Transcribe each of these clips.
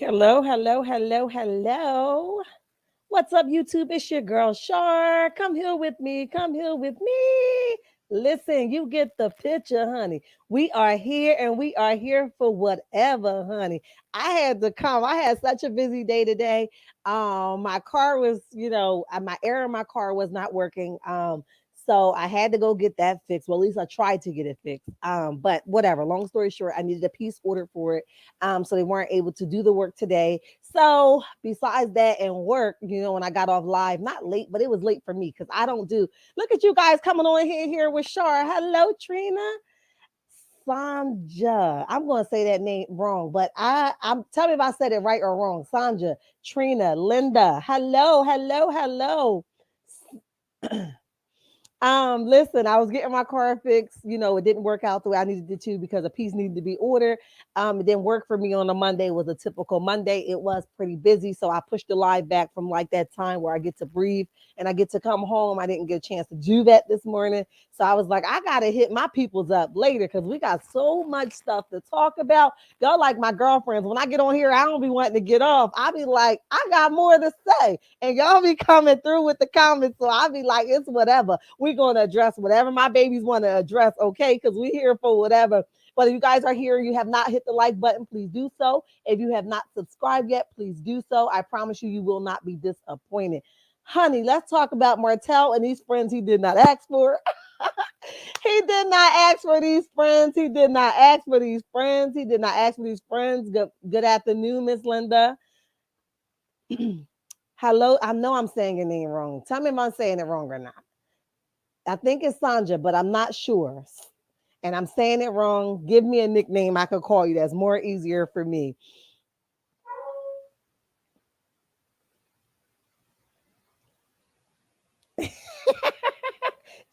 Hello, hello, hello, hello. What's up, YouTube? It's your girl Shar. Come here with me. Come here with me. Listen, you get the picture, honey. We are here and we are here for whatever, honey. I had to come. I had such a busy day today. My car was, my air in my car was not working. So I had to go get that fixed. Well, at least I tried to get it fixed. But whatever. Long story short, I needed a piece ordered for it. So they weren't able to do the work today. So besides that and work, when I got off live, not late, but it was late for me because I don't do. Look at you guys coming on here with Shar. Hello, Trina. Sanja. I'm gonna say that name wrong, but I'm tell me if I said it right or wrong. Sanja, Trina, Linda. Hello, hello, hello. Listen, I was getting my car fixed. It didn't work out the way I needed it to because a piece needed to be ordered. It didn't work for me on a Monday. It was a typical Monday. It was pretty busy. So I pushed the live back from like that time where I get to breathe and I get to come home. I didn't get a chance to do that this morning. So I was like, I gotta hit my peoples up later because we got so much stuff to talk about. Y'all like my girlfriends. When I get on here, I don't be wanting to get off. I be like, I got more to say. And y'all be coming through with the comments. So I be like, it's whatever. We're going to address whatever my babies want to address, okay? Because we're here for whatever. But if you guys are here and you have not hit the like button, please do so. If you have not subscribed yet, please do so. I promise you, you will not be disappointed. Honey, let's talk about Martell and these friends he did not ask for. He did not ask for these friends. He did not ask for these friends. He did not ask for these friends. Good afternoon, Miss Linda. Hello. I know I'm saying your name wrong. Tell me if I'm saying it wrong or not. I think it's Sanja, but I'm not sure. And I'm saying it wrong. Give me a nickname I could call you. That's more easier for me.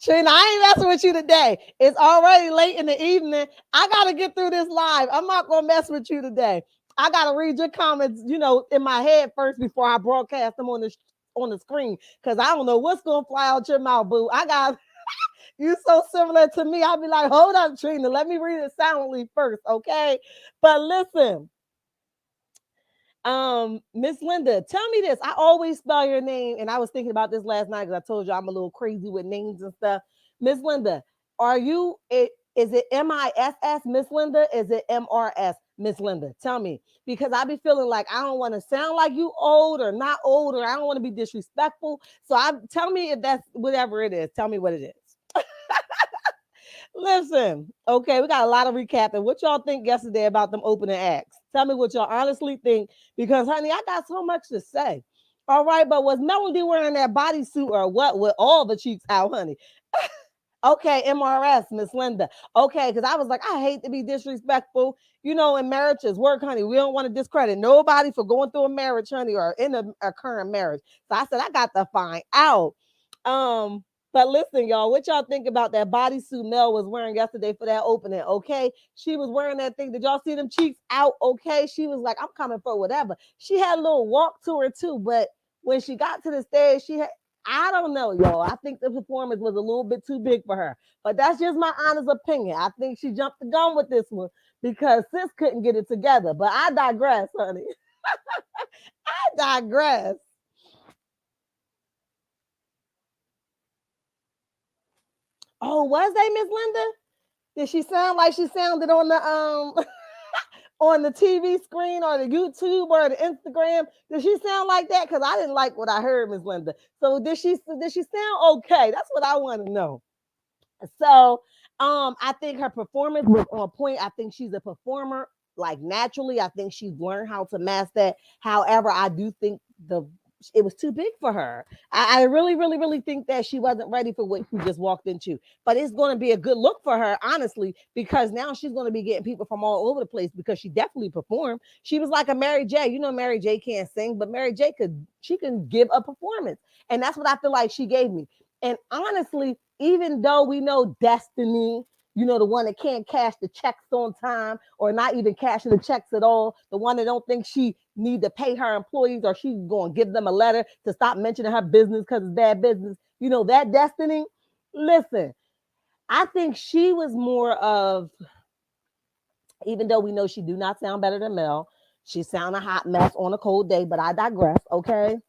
Trina, I ain't messing with you today. It's already late in the evening. I gotta get through this live. I'm not gonna mess with you today. I gotta read your comments, in my head first before I broadcast them on the screen because I don't know what's gonna fly out your mouth, boo. I got you so similar to me. I'll be like, hold up, Trina. Let me read it silently first, okay? But listen, Miss Linda, tell me this. I always spell your name, and I was thinking about this last night because I told you I'm a little crazy with names and stuff. Miss Linda, are you it? Is it MISS, Miss Linda? Is it MRS, Miss Linda? Tell me because I be feeling like I don't want to sound like you old or not old, or I don't want to be disrespectful. So tell me if that's whatever it is. Tell me what it is. Listen, okay, we got a lot of recapping. What y'all think yesterday about them opening acts? Tell me what y'all honestly think, because honey, I got so much to say. All right, but was Melody wearing that bodysuit or what with all the cheeks out, honey? Okay, MRS, Miss Linda. Okay, because I was like, I hate to be disrespectful. In marriages, work, honey. We don't want to discredit nobody for going through a marriage, honey, or in a current marriage. So I said, I got to find out. But listen, y'all, what y'all think about that bodysuit Mel was wearing yesterday for that opening? Okay, she was wearing that thing. Did y'all see them cheeks out? Okay, she was like, I'm coming for whatever. She had a little walk to her too, but when she got to the stage, she had. I don't know, y'all. I think the performance was a little bit too big for her, but that's just my honest opinion. I think she jumped the gun with this one because sis couldn't get it together. But I digress, honey. I digress. Oh, was they Miss Linda? Did she sound like she sounded on the on the TV screen or the YouTube or the Instagram? Did she sound like that? Because I didn't like what I heard, Miss Linda. So did she sound okay? That's what I want to know. So I think her performance was on point. I think she's a performer like naturally. I think she's learned how to master that. However, I do think it was too big for her. I really, really, really think that she wasn't ready for what she just walked into. But it's going to be a good look for her, honestly, because now she's going to be getting people from all over the place because she definitely performed. She was like a Mary J. Mary J. can't sing, but Mary J. she can give a performance. And that's what I feel like she gave me. And honestly, even though we know Destiny, the one that can't cash the checks on time or not even cashing the checks at all, the one that don't think she need to pay her employees or she's going to give them a letter to stop mentioning her business because it's bad business. That Destiny. Listen, I think she was more of, even though we know she do not sound better than Mel, She sound a hot mess on a cold day, but I digress. Okay.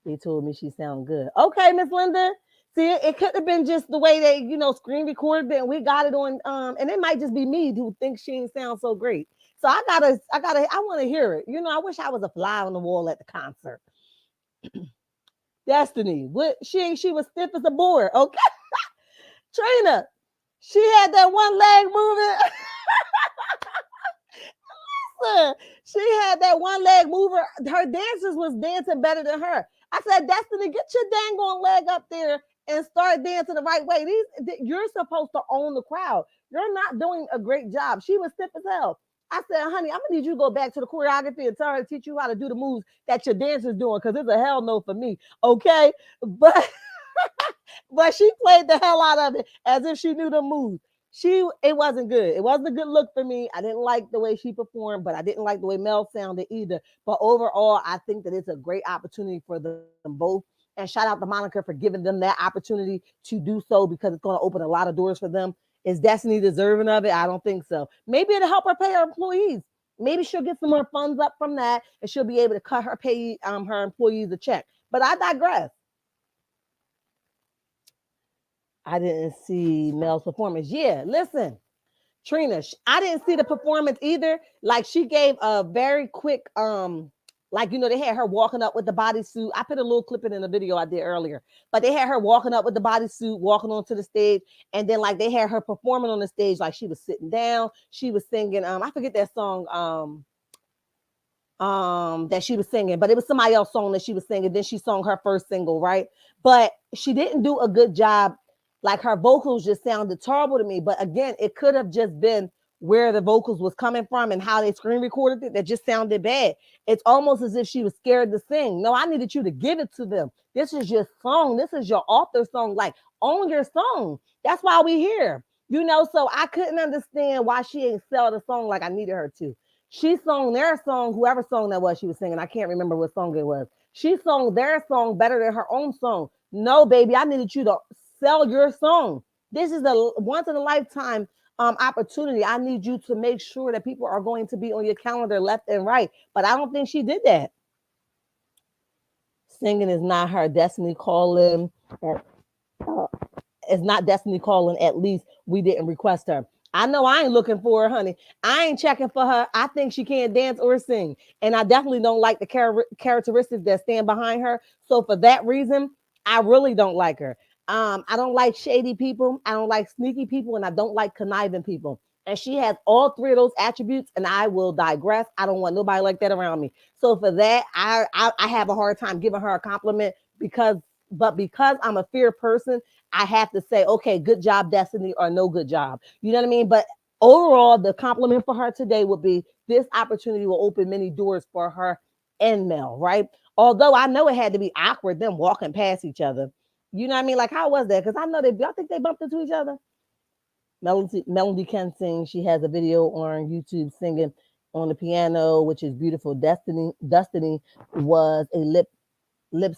They told me she sound good. Okay, Miss Linda. See, it could have been just the way they, screen recorded it and we got it on and it might just be me who thinks she ain't sound so great. So I want to hear it. I wish I was a fly on the wall at the concert. Destiny. What she was stiff as a board. Okay. Trina. She had that one leg moving. She had that one leg mover. Her dancers was dancing better than her. I said, Destiny, get your dang on leg up there and start dancing the right way. You're supposed to own the crowd. You're not doing a great job. She was stiff as hell. I said, honey, I'm gonna need you to go back to the choreography and tell her to teach you how to do the moves that your dancers doing, because it's a hell no for me. Okay. But she played the hell out of it as if she knew the moves. It wasn't good. It wasn't a good look for me. I didn't like the way she performed, but I didn't like the way Mel sounded either. But overall, I think that it's a great opportunity for them both. And shout out to Monica for giving them that opportunity to do so, because it's going to open a lot of doors for them. Is Destiny deserving of it? I don't think so. Maybe it'll help her pay her employees. Maybe she'll get some more funds up from that, and she'll be able to cut her employees a check. But I digress. I didn't see Mel's performance. Yeah, listen, Trina, I didn't see the performance either. Like, she gave a very quick, like, they had her walking up with the bodysuit. I put a little clip in the video I did earlier, but they had her walking up with the bodysuit, walking onto the stage, and then like they had her performing on the stage, like she was sitting down. She was singing, I forget that song, that she was singing, but it was somebody else's song that she was singing. Then she sung her first single, right? But she didn't do a good job. Like, her vocals just sounded terrible to me. But again, it could have just been where the vocals was coming from and how they screen recorded it that just sounded bad. It's almost as if she was scared to sing. No, I needed you to give it to them. This is your song. This is your author song. Like, own your song. That's why we here. So I couldn't understand why she ain't sell the song like I needed her to. She sung their song, whoever song that was she was singing. I can't remember what song it was. She sung their song better than her own song. No, baby, I needed you to sell your song. This is a once in a lifetime opportunity. I need you to make sure that people are going to be on your calendar left and right. But I don't think she did that. Singing is not her destiny calling. Uh, it's not destiny calling. At least we didn't request her. I know I ain't looking for her, honey. I ain't checking for her. I think she can't dance or sing. And I definitely don't like the characteristics that stand behind her. So for that reason, I really don't like her. I don't like shady people. I don't like sneaky people. And I don't like conniving people. And she has all three of those attributes. And I will digress. I don't want nobody like that around me. So for that, I have a hard time giving her a compliment because I'm a fair person, I have to say, okay, good job, Destiny, or no good job. You know what I mean? But overall, the compliment for her today would be this opportunity will open many doors for her and Mel, right? Although I know it had to be awkward, them walking past each other. You know what I mean? Like, how was that? Because I know I think they bumped into each other. Melody can sing. She has a video on YouTube singing on the piano, which is beautiful. Destiny was a lip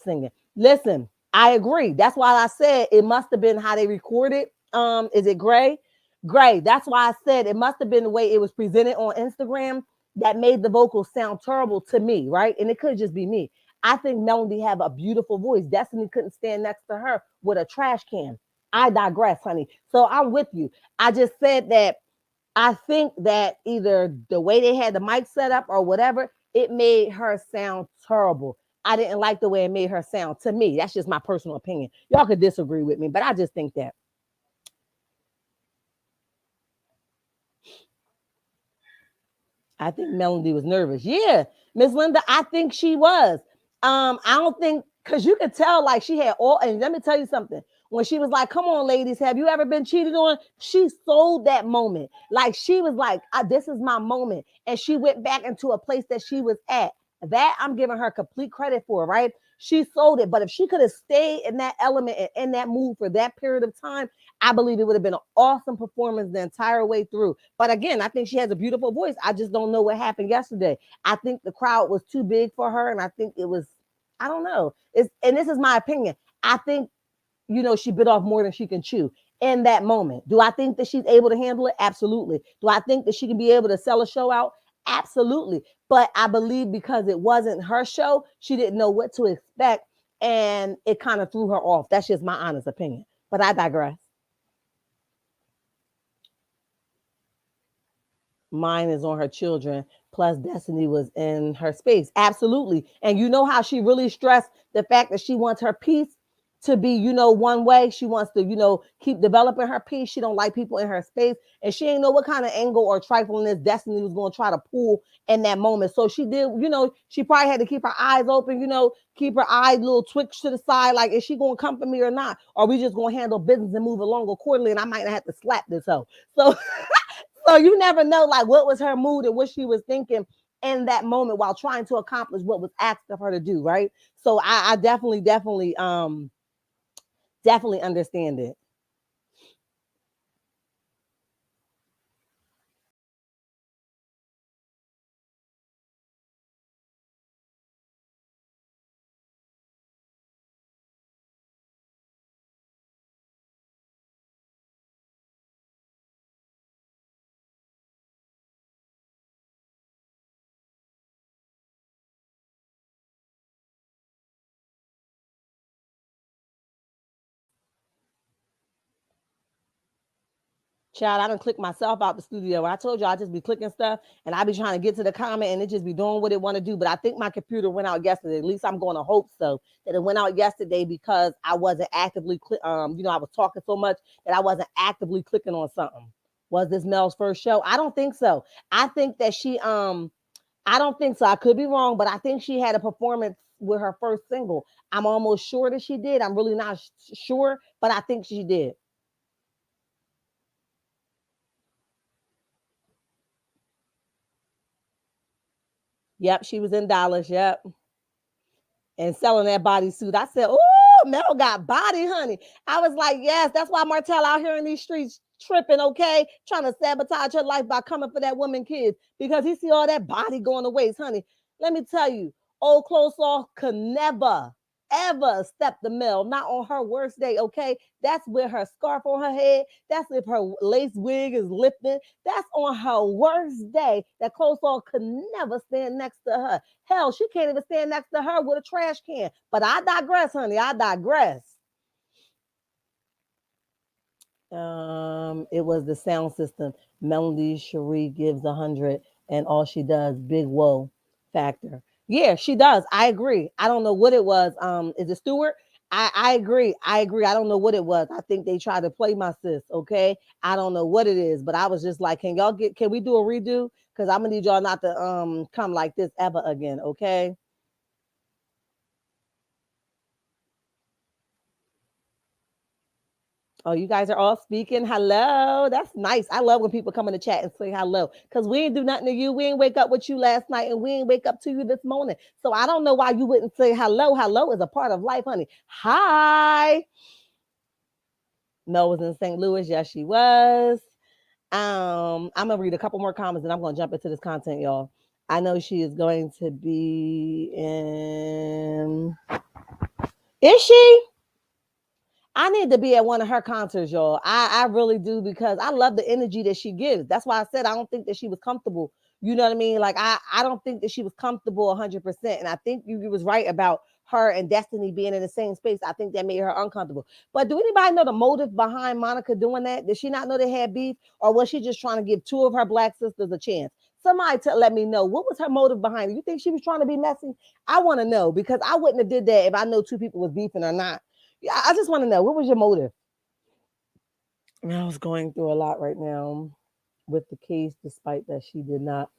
singing. Listen, I agree. That's why I said it must have been how they recorded. Is it Gray? Gray. That's why I said it must have been the way it was presented on Instagram that made the vocals sound terrible to me, right? And it could just be me. I think Melody have a beautiful voice. Destiny couldn't stand next to her with a trash can. I digress, honey. So I'm with you. I just said that I think that either the way they had the mic set up or whatever, it made her sound terrible. I didn't like the way it made her sound to me. That's just my personal opinion. Y'all could disagree with me, but I just think that. I think Melody was nervous. Yeah, Miss Linda, I think she was. I don't think because you could tell like she had all. And let me tell you something. When she was like, "Come on, ladies, have you ever been cheated on?" She sold that moment. Like she was like, "This is my moment," and she went back into a place that she was at. That I'm giving her complete credit for, right? She sold it. But if she could have stayed in that element and in that mood for that period of time, I believe it would have been an awesome performance the entire way through. But again, I think she has a beautiful voice. I just don't know what happened yesterday. I think the crowd was too big for her, and I think it was, I don't know. And this is my opinion. I think, she bit off more than she can chew in that moment. Do I think that she's able to handle it? Absolutely. Do I think that she can be able to sell a show out? Absolutely. But I believe because it wasn't her show, she didn't know what to expect and it kind of threw her off. That's just my honest opinion. But I digress. Mine is on her children. Plus, Destiny was in her space. Absolutely. And you know how she really stressed the fact that she wants her piece to be, one way. She wants to, keep developing her piece. She don't like people in her space. And she ain't know what kind of angle or triflingness Destiny was going to try to pull in that moment. So she did, she probably had to keep her eyes open, keep her eyes little twitch to the side. Like, is she going to come for me or not? Or are we just going to handle business and move along accordingly? And I might not have to slap this hoe. So so you never know, like, what was her mood and what she was thinking in that moment while trying to accomplish what was asked of her to do, right? So I definitely understand it. Child, I done click myself out the studio. I told you I just be clicking stuff and I be trying to get to the comment and it just be doing what it want to do. But I think my computer went out yesterday. At least I'm going to hope so that it went out yesterday because I wasn't actively I was talking so much that I wasn't actively clicking on something. Was this Mel's first show? I don't think so. I think that I don't think so. I could be wrong, but I think she had a performance with her first single. I'm almost sure that she did. I'm really not sure, but I think she did. Yep, she was in Dallas. Yep. And selling that bodysuit. I said, "Oh, Mel got body, honey." I was like, "Yes, that's why Martell out here in these streets tripping, okay, trying to sabotage her life by coming for that woman kids because he see all that body going to waste, honey." Let me tell you, old clothes off could never, ever step the mill, not on her worst day, okay? That's with her scarf on her head. That's if her lace wig is lifted. That's on her worst day. That clothes off could never stand next to her. Hell, she can't even stand next to her with a trash can. But I digress, honey. I digress. It was the sound system. Melody Cherie gives 100, and all she does, big whoa factor. Yeah, she does. I agree. I don't know what it was. Is it Stewart? I agree. I agree. I don't know what it was. I think they tried to play my sis. Okay, I don't know what it is, but I was just like, can we do a redo? Because I'm gonna need y'all not to come like this ever again. Okay. Oh, you guys are all speaking. Hello. That's nice. I love when people come in the chat and say hello because we ain't do nothing to you. We ain't wake up with you last night and we ain't wake up to you this morning. So I don't know why you wouldn't say hello. Hello is a part of life, honey. Hi. Mel was in St. Louis. Yes, she was. I'm gonna read a couple more comments and I'm gonna jump into this content, y'all. I know she is going to be in. Is she? I need to be at one of her concerts, y'all. I really do because I love the energy that she gives. That's why I said I don't think that she was comfortable. You know what I mean? Like I don't think that she was comfortable 100%. And I think you was right about her and Destiny being in the same space. I think that made her uncomfortable. But do anybody know the motive behind Monica doing that? Did she not know they had beef, or was she just trying to give two of her black sisters a chance? Somebody let me know what was her motive behind it. You think she was trying to be messy? I want to know because I wouldn't have did that if I know two people was beefing or not. Yeah, I just want to know what was your motive? I was going through a lot right now with the case, despite that she did not.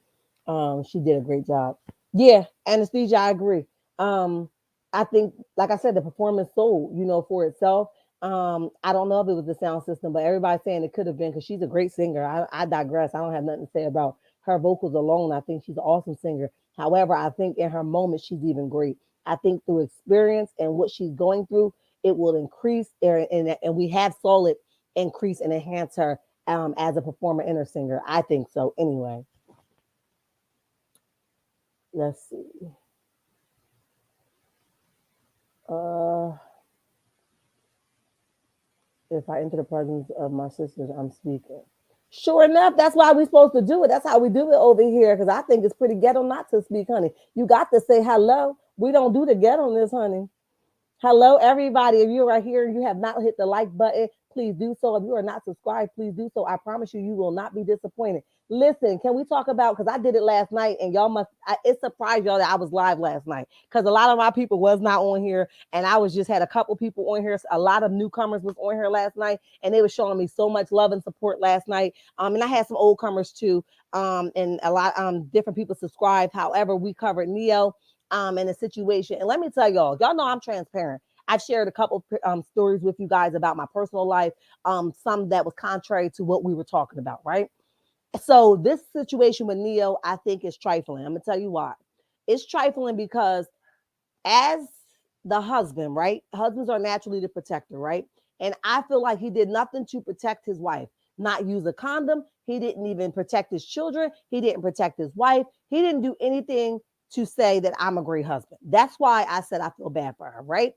She did a great job. Yeah, anesthesia, I agree. Um, I think, like I said, the performance sold, for itself. I don't know if it was the sound system, but everybody's saying it could have been because she's a great singer. I digress. I don't have nothing to say about her vocals alone. I think she's an awesome singer. However, I think in her moment she's even great. I think through experience and what she's going through, it will increase and we have saw it increase and enhance her as a performer and a singer. I think so. Anyway, let's see. Uh, if I enter the presence of my sisters, I'm speaking. Sure enough, that's why we're supposed to do it. That's how we do it over here. Because I think it's pretty ghetto not to speak, honey. You got to say hello. We don't do the ghetto-ness, honey. Hello, everybody. If you're right here and you have not hit the like button, please do so. If you are not subscribed, please do so. I promise you, you will not be disappointed. Listen, can we talk about, because I did it last night and y'all it surprised y'all that I was live last night because a lot of my people was not on here and I was just had a couple people on here. A lot of newcomers was on here last night and they were showing me so much love and support last night. And I had some old comers too. And a lot different people subscribed. However, we covered Neo in a situation. And let me tell y'all know I'm transparent. I've shared a couple stories with you guys about my personal life, some that was contrary to what we were talking about, right? So this situation with Neo, I think is trifling. I'm gonna tell you why. It's trifling because as the husband, right? Husbands are naturally the protector, right? And I feel like he did nothing to protect his wife. Not use a condom. He didn't even protect his children. He didn't protect his wife. He didn't do anything to say that I'm a great husband. That's why I said I feel bad for her, right?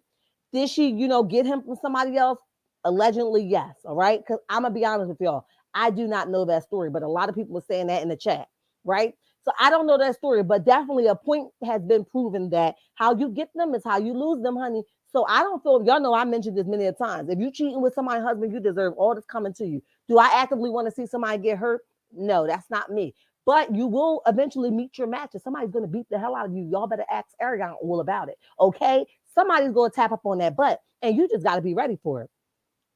Did she, get him from somebody else? Allegedly, yes. All right. Because I'm gonna be honest with y'all. I do not know that story, but a lot of people were saying that in the chat, right? So I don't know that story, but definitely a point has been proven that how you get them is how you lose them, honey. So I don't feel y'all know I mentioned this many a times. If you cheating with somebody's husband, you deserve all that's coming to you. Do I actively want to see somebody get hurt? No, that's not me. But you will eventually meet your match, and somebody's gonna beat the hell out of you. Y'all better ask Aragon all about it. Okay? Somebody's gonna tap up on that butt, and you just gotta be ready for it.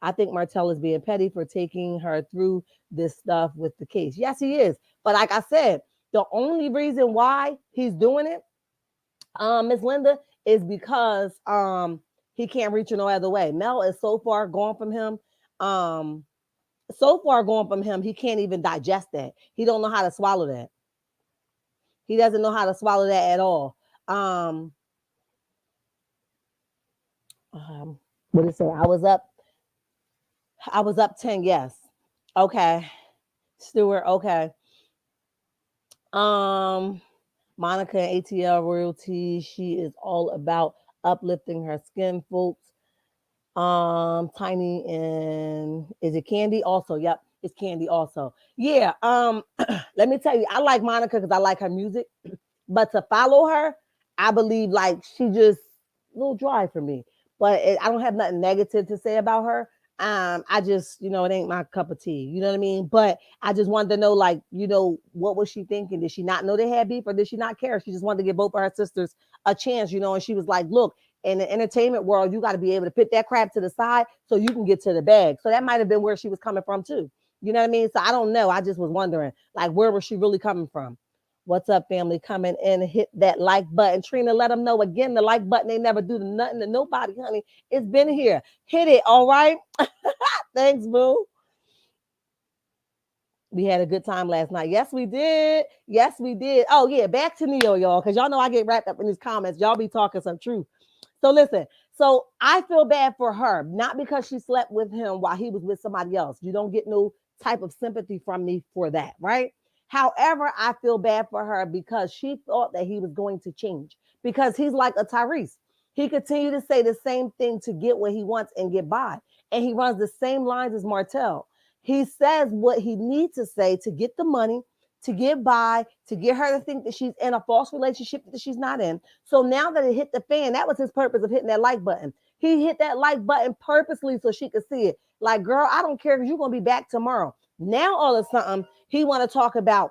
I think Martell is being petty for taking her through this stuff with the case. Yes, he is. But like I said, the only reason why he's doing it, Miss Linda, is because he can't reach her no other way. Mel is so far gone from him. Um, so far gone from him, he can't even digest that. He don't know how to swallow that. He doesn't know how to swallow that at all. Um, what did it say? I was up 10, yes. Okay. Stewart, okay. Um, Monica and ATL Royalty, she is all about uplifting her skin, folks. Tiny and is it Candy? Also, yep, it's Candy also. Yeah. Let me tell you, I like Monica because I like her music, but to follow her, I believe like she just a little dry for me. But I don't have nothing negative to say about her. I just, it ain't my cup of tea. You know what I mean? But I just wanted to know, like, what was she thinking? Did she not know they had beef, or did she not care? She just wanted to give both of her sisters a chance, and she was like, look, in the entertainment world, you got to be able to put that crap to the side so you can get to the bag. So that might have been where she was coming from too. You know what I mean? So I don't know. I just was wondering, like, where was she really coming from? What's up, family? Coming in, hit that like button. Trina, let them know again. The like button, they never do nothing to nobody, honey. It's been here. Hit it, all right? Thanks, boo. We had a good time last night. Yes, we did. Yes, we did. Oh, yeah, back to Neo, y'all, because y'all know I get wrapped up in these comments. Y'all be talking some truth. So listen, so I feel bad for her, not because she slept with him while he was with somebody else. You don't get no type of sympathy from me for that, right? However, I feel bad for her because she thought that he was going to change because he's like a Tyrese. He continued to say the same thing to get what he wants and get by. And he runs the same lines as Martell. He says what he needs to say to get the money, to get by, to get her to think that she's in a false relationship that she's not in. So now that it hit the fan, that was his purpose of hitting that like button. He hit that like button purposely so she could see it. Like, girl, I don't care because you're gonna be back tomorrow. Now all of a sudden he want to talk about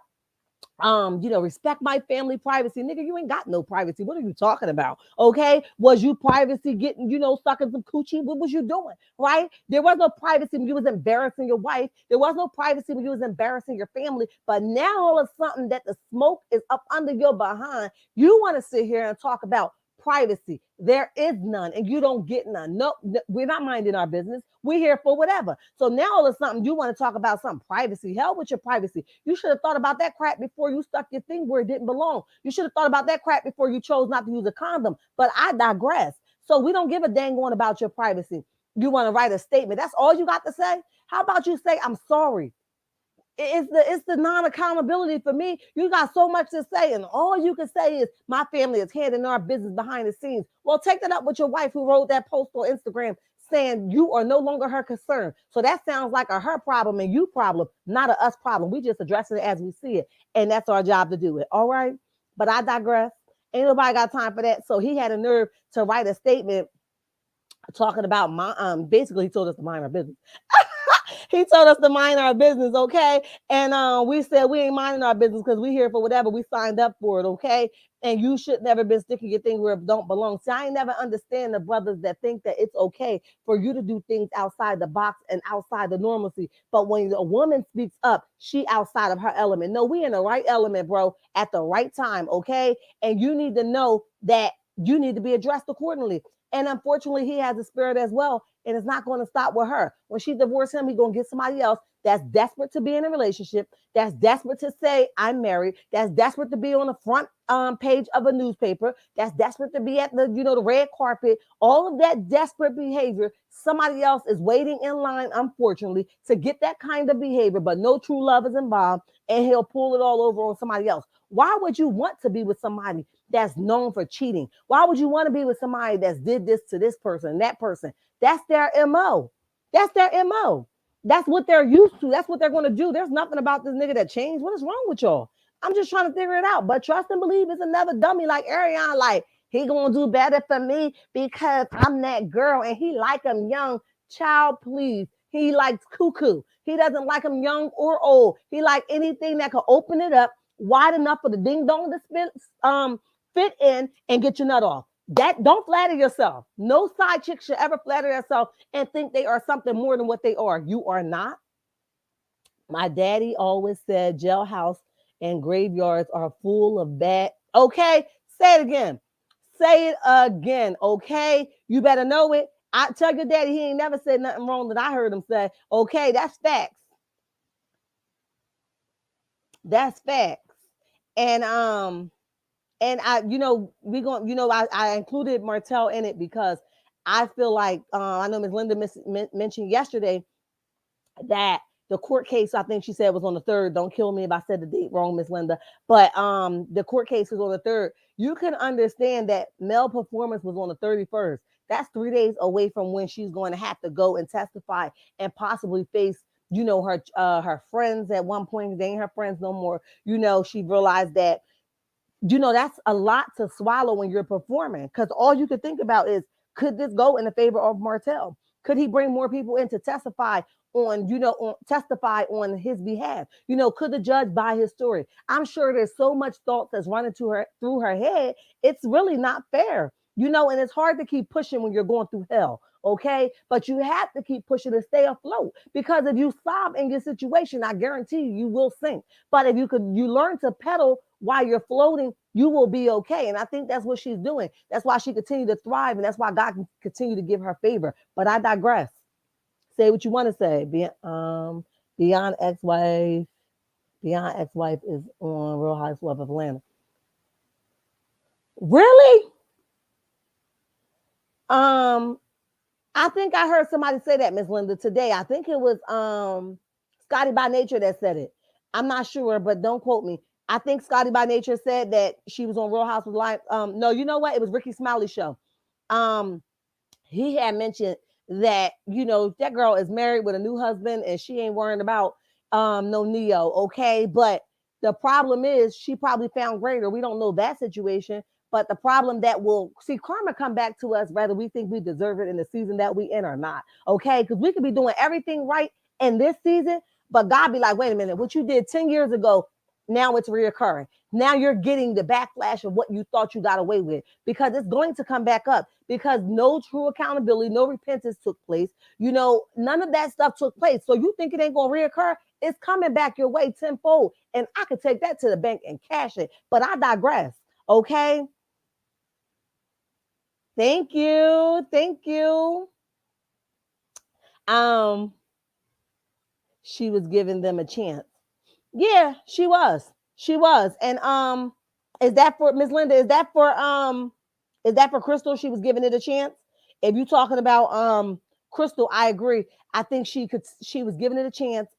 respect my family privacy. Nigga, you ain't got no privacy. What are you talking about? Okay. Was you privacy getting, sucking some coochie? What was you doing? Right? There was no privacy when you was embarrassing your wife. There was no privacy when you was embarrassing your family. But now all of a sudden that the smoke is up under your behind, you want to sit here and talk about privacy. There is none, and you don't get none. No, we're not minding our business. We're here for whatever. So now all of a sudden you want to talk about some privacy. Hell with your privacy. You should have thought about that crap before you stuck your thing where it didn't belong. You should have thought about that crap before you chose not to use a condom. But I digress. So we don't give a dang on about your privacy. You want to write a statement. That's all you got to say. How about you say, I'm sorry? It's the non-accountability for me. You got so much to say, and all you can say is my family is handling our business behind the scenes. Well, take that up with your wife who wrote that post on Instagram saying you are no longer her concern. So that sounds like a her problem and you problem, not a us problem. We just addressing it as we see it. And that's our job to do it. All right. But I digress. Ain't nobody got time for that. So he had a nerve to write a statement talking about my basically he told us to mind our business. He told us to mind our business, okay? And we said we ain't minding our business because we here for whatever we signed up for it, okay? And you should never been sticking your thing where it don't belong. See, I ain't never understand the brothers that think that it's okay for you to do things outside the box and outside the normalcy. But when a woman speaks up, she outside of her element. No, we in the right element, bro, at the right time, okay? And you need to know that you need to be addressed accordingly. And unfortunately, he has a spirit as well. And it's not going to stop with her. When she divorced him, he's going to get somebody else that's desperate to be in a relationship, that's desperate to say, I'm married, that's desperate to be on the front page of a newspaper, that's desperate to be at the red carpet. All of that desperate behavior, somebody else is waiting in line, unfortunately, to get that kind of behavior, but no true love is involved, and he'll pull it all over on somebody else. Why would you want to be with somebody that's known for cheating? Why would you want to be with somebody that's did this to this person, that person? That's their MO. That's their MO. That's what they're used to. That's what they're going to do. There's nothing about this nigga that changed. What is wrong with y'all? I'm just trying to figure it out. But trust and believe it's another dummy like Ariana. Like, he going to do better for me because I'm that girl and he like him young. Child, please. He likes cuckoo. He doesn't like him young or old. He like anything that could open it up wide enough for the ding dong to fit in and get your nut off. That don't flatter yourself. No side chick should ever flatter themselves and think they are something more than what they are. You are not. My daddy always said jailhouse and graveyards are full of bad. Okay, say it again. Say it again. Okay, you better know it. I tell your daddy he ain't never said nothing wrong that I heard him say. Okay, that's facts. That's facts. And I, we going, I included Martell in it because I feel like I know Ms. Linda mentioned yesterday that the court case, I think she said was on the 3rd. Don't kill me if I said the date wrong, Miss Linda. But the court case was on the 3rd. You can understand that Mel performance was on the 31st. That's 3 days away from when she's going to have to go and testify and possibly face, her friends at one point. They ain't her friends no more. She realized that that's a lot to swallow when you're performing because all you could think about is, could this go in the favor of Martell? Could he bring more people in to testify testify on his behalf? Could the judge buy his story? I'm sure there's so much thoughts that's running through her head. It's really not fair, and it's hard to keep pushing when you're going through hell. Okay, but you have to keep pushing to stay afloat because if you sob in your situation, I guarantee you will sink. But if you learn to pedal while you're floating, you will be okay. And I think that's what she's doing. That's why she continued to thrive, and that's why God can continue to give her favor. But I digress. Say what you want to say. Beyond ex-wife. Beyond ex-wife is on Real Housewives of Atlanta. Really? I think I heard somebody say that, Miss Linda, today. I think it was Scotty by Nature that said it. I'm not sure, but don't quote me. I think Scotty by Nature said that she was on Real House with Life. No, you know what? It was Ricky Smiley's show. He had mentioned that that girl is married with a new husband and she ain't worrying about no Neo. Okay, but the problem is she probably found greater. We don't know that situation. But the problem that will see karma come back to us, whether we think we deserve it in the season that we in or not. Okay, because we could be doing everything right in this season, but God be like, wait a minute, what you did 10 years ago, now it's reoccurring. Now you're getting the backlash of what you thought you got away with because it's going to come back up because no true accountability, no repentance took place. None of that stuff took place. So you think it ain't going to reoccur? It's coming back your way tenfold. And I could take that to the bank and cash it. But I digress. Okay. Thank you. Thank you. She was giving them a chance. Yeah, she was. She was. And is that for Miss Linda? Is that for Crystal? She was giving it a chance. If you talking about Crystal, I agree. I think she was giving it a chance.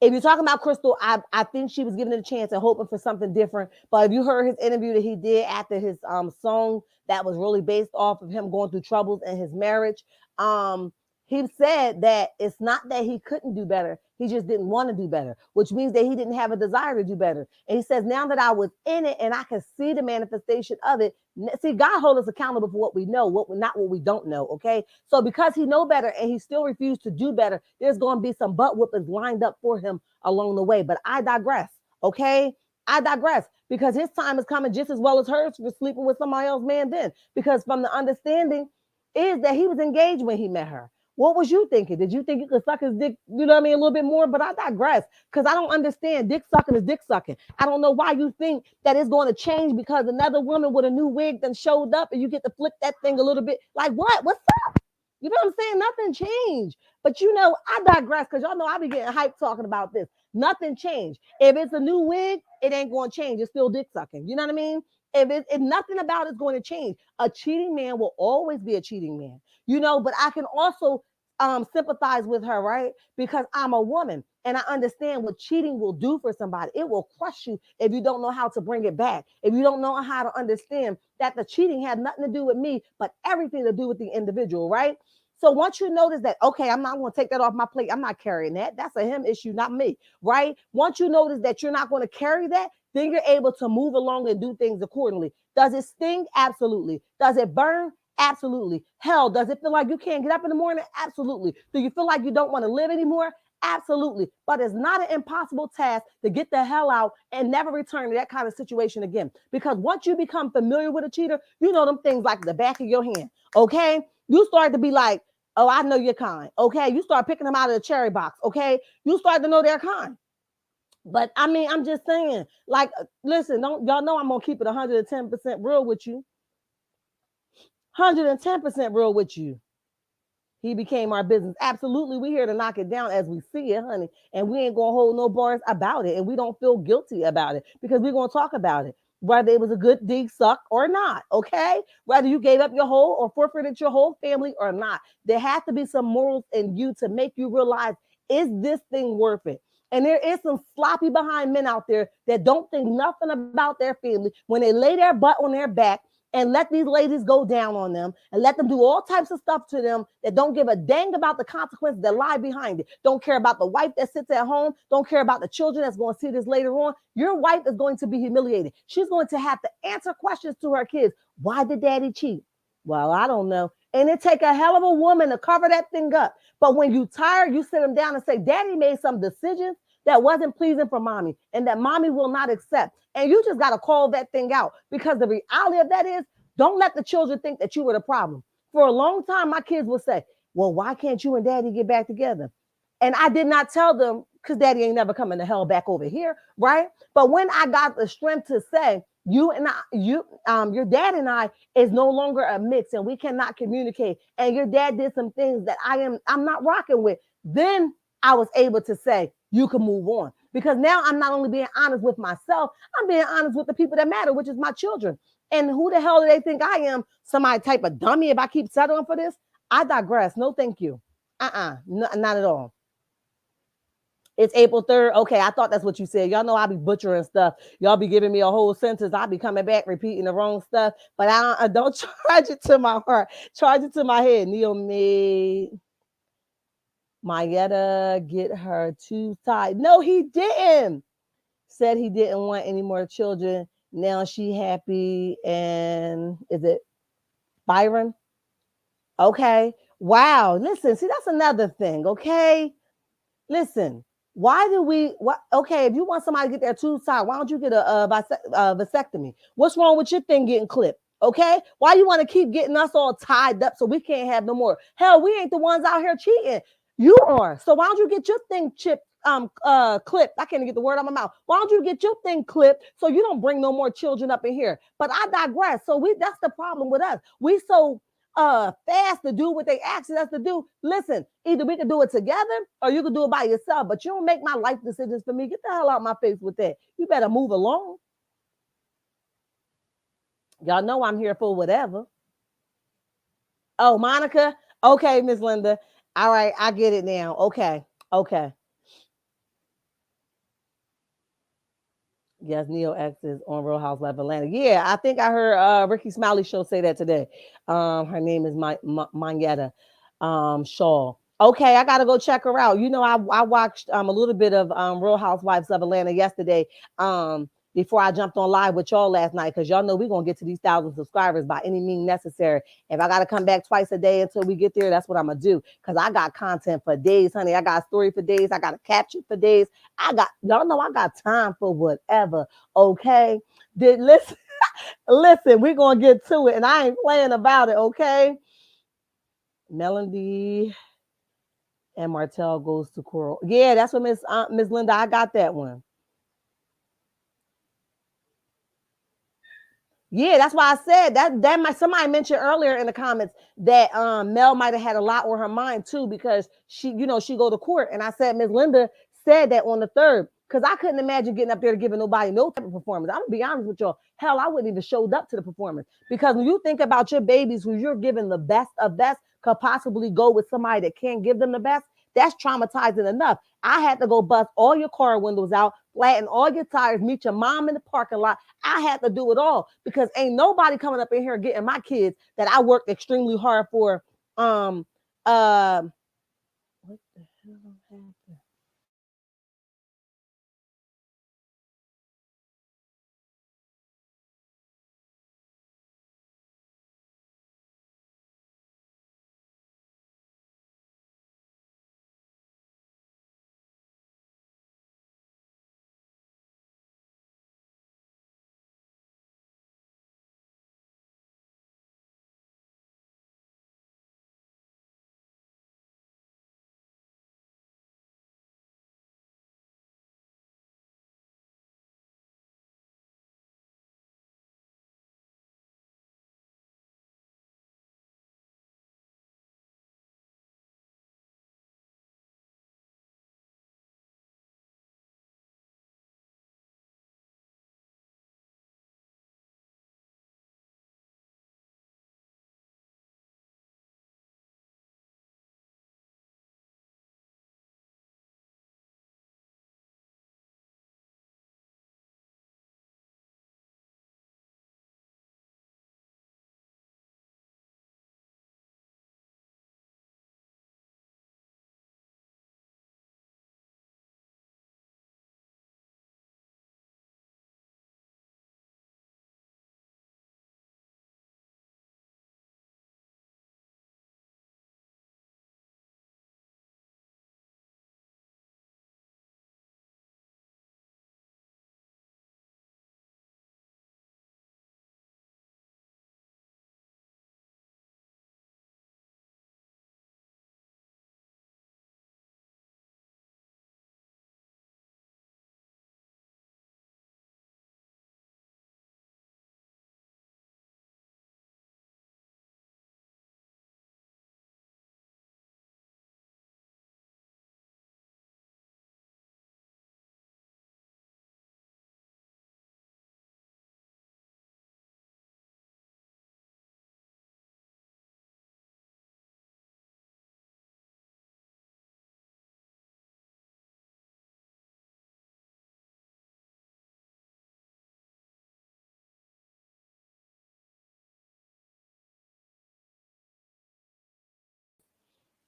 If you're talking about Crystal, I think she was given it a chance and hoping for something different. But if you heard his interview that he did after his song that was really based off of him going through troubles in his marriage, um, he said that it's not that he couldn't do better. He just didn't want to do better, which means that he didn't have a desire to do better. And he says, now that I was in it and I can see the manifestation of it, see, God holds us accountable for what we know, not what we don't know. Okay. So because he know better and he still refused to do better, there's going to be some butt whoopings lined up for him along the way. But I digress. Okay. I digress because his time is coming just as well as hers for sleeping with somebody else's man then. Because from the understanding is that he was engaged when he met her. What was you thinking? Did you think you could suck his dick, you know what I mean, a little bit more? But I digress because I don't understand. Dick sucking is dick sucking. I don't know why you think that it's going to change because another woman with a new wig then showed up and you get to flip that thing a little bit. Like what? What's up? You know what I'm saying? Nothing changed. But you know, I digress because y'all know I be getting hyped talking about this. Nothing changed. If it's a new wig, it ain't going to change. It's still dick sucking. You know what I mean? If nothing about it's going to change, a cheating man will always be a cheating man. You know, but I can also sympathize with her, right? Because I'm a woman and I understand what cheating will do for somebody. It will crush you if you don't know how to bring it back. If you don't know how to understand that the cheating had nothing to do with me, but everything to do with the individual, right? So once you notice that, okay, I'm not going to take that off my plate. I'm not carrying that. That's a him issue, not me, right? Once you notice that you're not going to carry that, then you're able to move along and do things accordingly. Does it sting? Absolutely. Does it burn? Absolutely. Hell, does it feel like you can't get up in the morning? Absolutely. Do you feel like you don't want to live anymore? Absolutely. But it's not an impossible task to get the hell out and never return to that kind of situation again. Because once you become familiar with a cheater, you know them things like the back of your hand. Okay. You start to be like, oh, I know you're kind. Okay. You start picking them out of the cherry box. Okay. You start to know they're kind. But I mean, I'm just saying, like, listen, don't y'all know I'm gonna keep it 110% real with you. 110% real with you. He became our business. Absolutely, we here to knock it down as we see it, honey. And we ain't gonna hold no bars about it. And we don't feel guilty about it because we're gonna talk about it. Whether it was a good dig suck or not, okay? Whether you gave up your whole or forfeited your whole family or not. There has to be some morals in you to make you realize, is this thing worth it? And there is some sloppy behind men out there that don't think nothing about their family when they lay their butt on their back and let these ladies go down on them and let them do all types of stuff to them that don't give a dang about the consequences that lie behind it. Don't care about the wife that sits at home. Don't care about the children that's going to see this later on. Your wife is going to be humiliated. She's going to have to answer questions to her kids. Why did daddy cheat? Well, I don't know. And it take a hell of a woman to cover that thing up. But when you tired, you sit them down and say, daddy made some decisions that wasn't pleasing for mommy and that mommy will not accept. And you just got to call that thing out because the reality of that is don't let the children think that you were the problem. For a long time, my kids would say, well, why can't you and daddy get back together? And I did not tell them because daddy ain't never coming to hell back over here, right? But when I got the strength to say, your dad and I is no longer a mix and we cannot communicate. And your dad did some things that I'm not rocking with. Then I was able to say, you can move on. Because now I'm not only being honest with myself, I'm being honest with the people that matter, which is my children. And who the hell do they think I am? Somebody type of dummy if I keep settling for this? I digress. No, thank you. Not at all. It's April 3rd. Okay, I thought that's what you said. Y'all know I be butchering stuff. Y'all be giving me a whole sentence. I be coming back repeating the wrong stuff. But I don't charge it to my heart. Charge it to my head. Neil made Mayetta get her too tied. No, he didn't. Said he didn't want any more children. Now she happy. And is it Byron? Okay. Wow. Listen, see, that's another thing. Okay. Listen, why do we? What? Okay, if you want somebody to get their tubes tied, why don't you get a vasectomy? What's wrong with your thing getting clipped? Okay, why you want to keep getting us all tied up so we can't have no more? Hell, we ain't the ones out here cheating. You are. So why don't you get your thing chipped? Clipped. I can't even get the word out of my mouth. Why don't you get your thing clipped so you don't bring no more children up in here? But I digress. So that's the problem with us. We so fast to do what they asking us to do. Listen, either we can do it together or you can do it by yourself, but you don't make my life decisions for me. Get the hell out of my face with that. You better move along. Y'all know I'm here for whatever. Oh, Monica. Okay, Miss Linda. All right, I get it now. Okay. Okay. Yes, Neo X is on Real Housewives of Atlanta. Yeah, I think I heard Ricky Smiley show say that today. Her name is Monyetta Shaw. Okay, I gotta go check her out. You know, I watched a little bit of Real Housewives of Atlanta yesterday. Before I jumped on live with y'all last night, because y'all know we're gonna get to these 1,000 subscribers by any means necessary. If I gotta come back twice a day until we get there, that's what I'm gonna do. Cause I got content for days, honey. I got a story for days. I got a caption for days. I got y'all know I got time for whatever. Okay. Did listen, listen, we're gonna get to it, and I ain't playing about it, okay? Melody and Martell goes to Coral. Yeah, that's what Miss Linda. I got that one. Yeah, that's why I said that might somebody mentioned earlier in the comments that Mel might have had a lot on her mind too, because she go to court. And I said Miss Linda said that on the third. Because I couldn't imagine getting up there to giving nobody no type of performance. I'm gonna be honest with y'all. Hell, I wouldn't even showed up to the performance. Because when you think about your babies who you're giving the best of best could possibly go with somebody that can't give them the best, that's traumatizing enough. I had to go bust all your car windows out, flatten all your tires, meet your mom in the parking lot. I had to do it all because ain't nobody coming up in here getting my kids that I worked extremely hard for. Um, what the hell happened?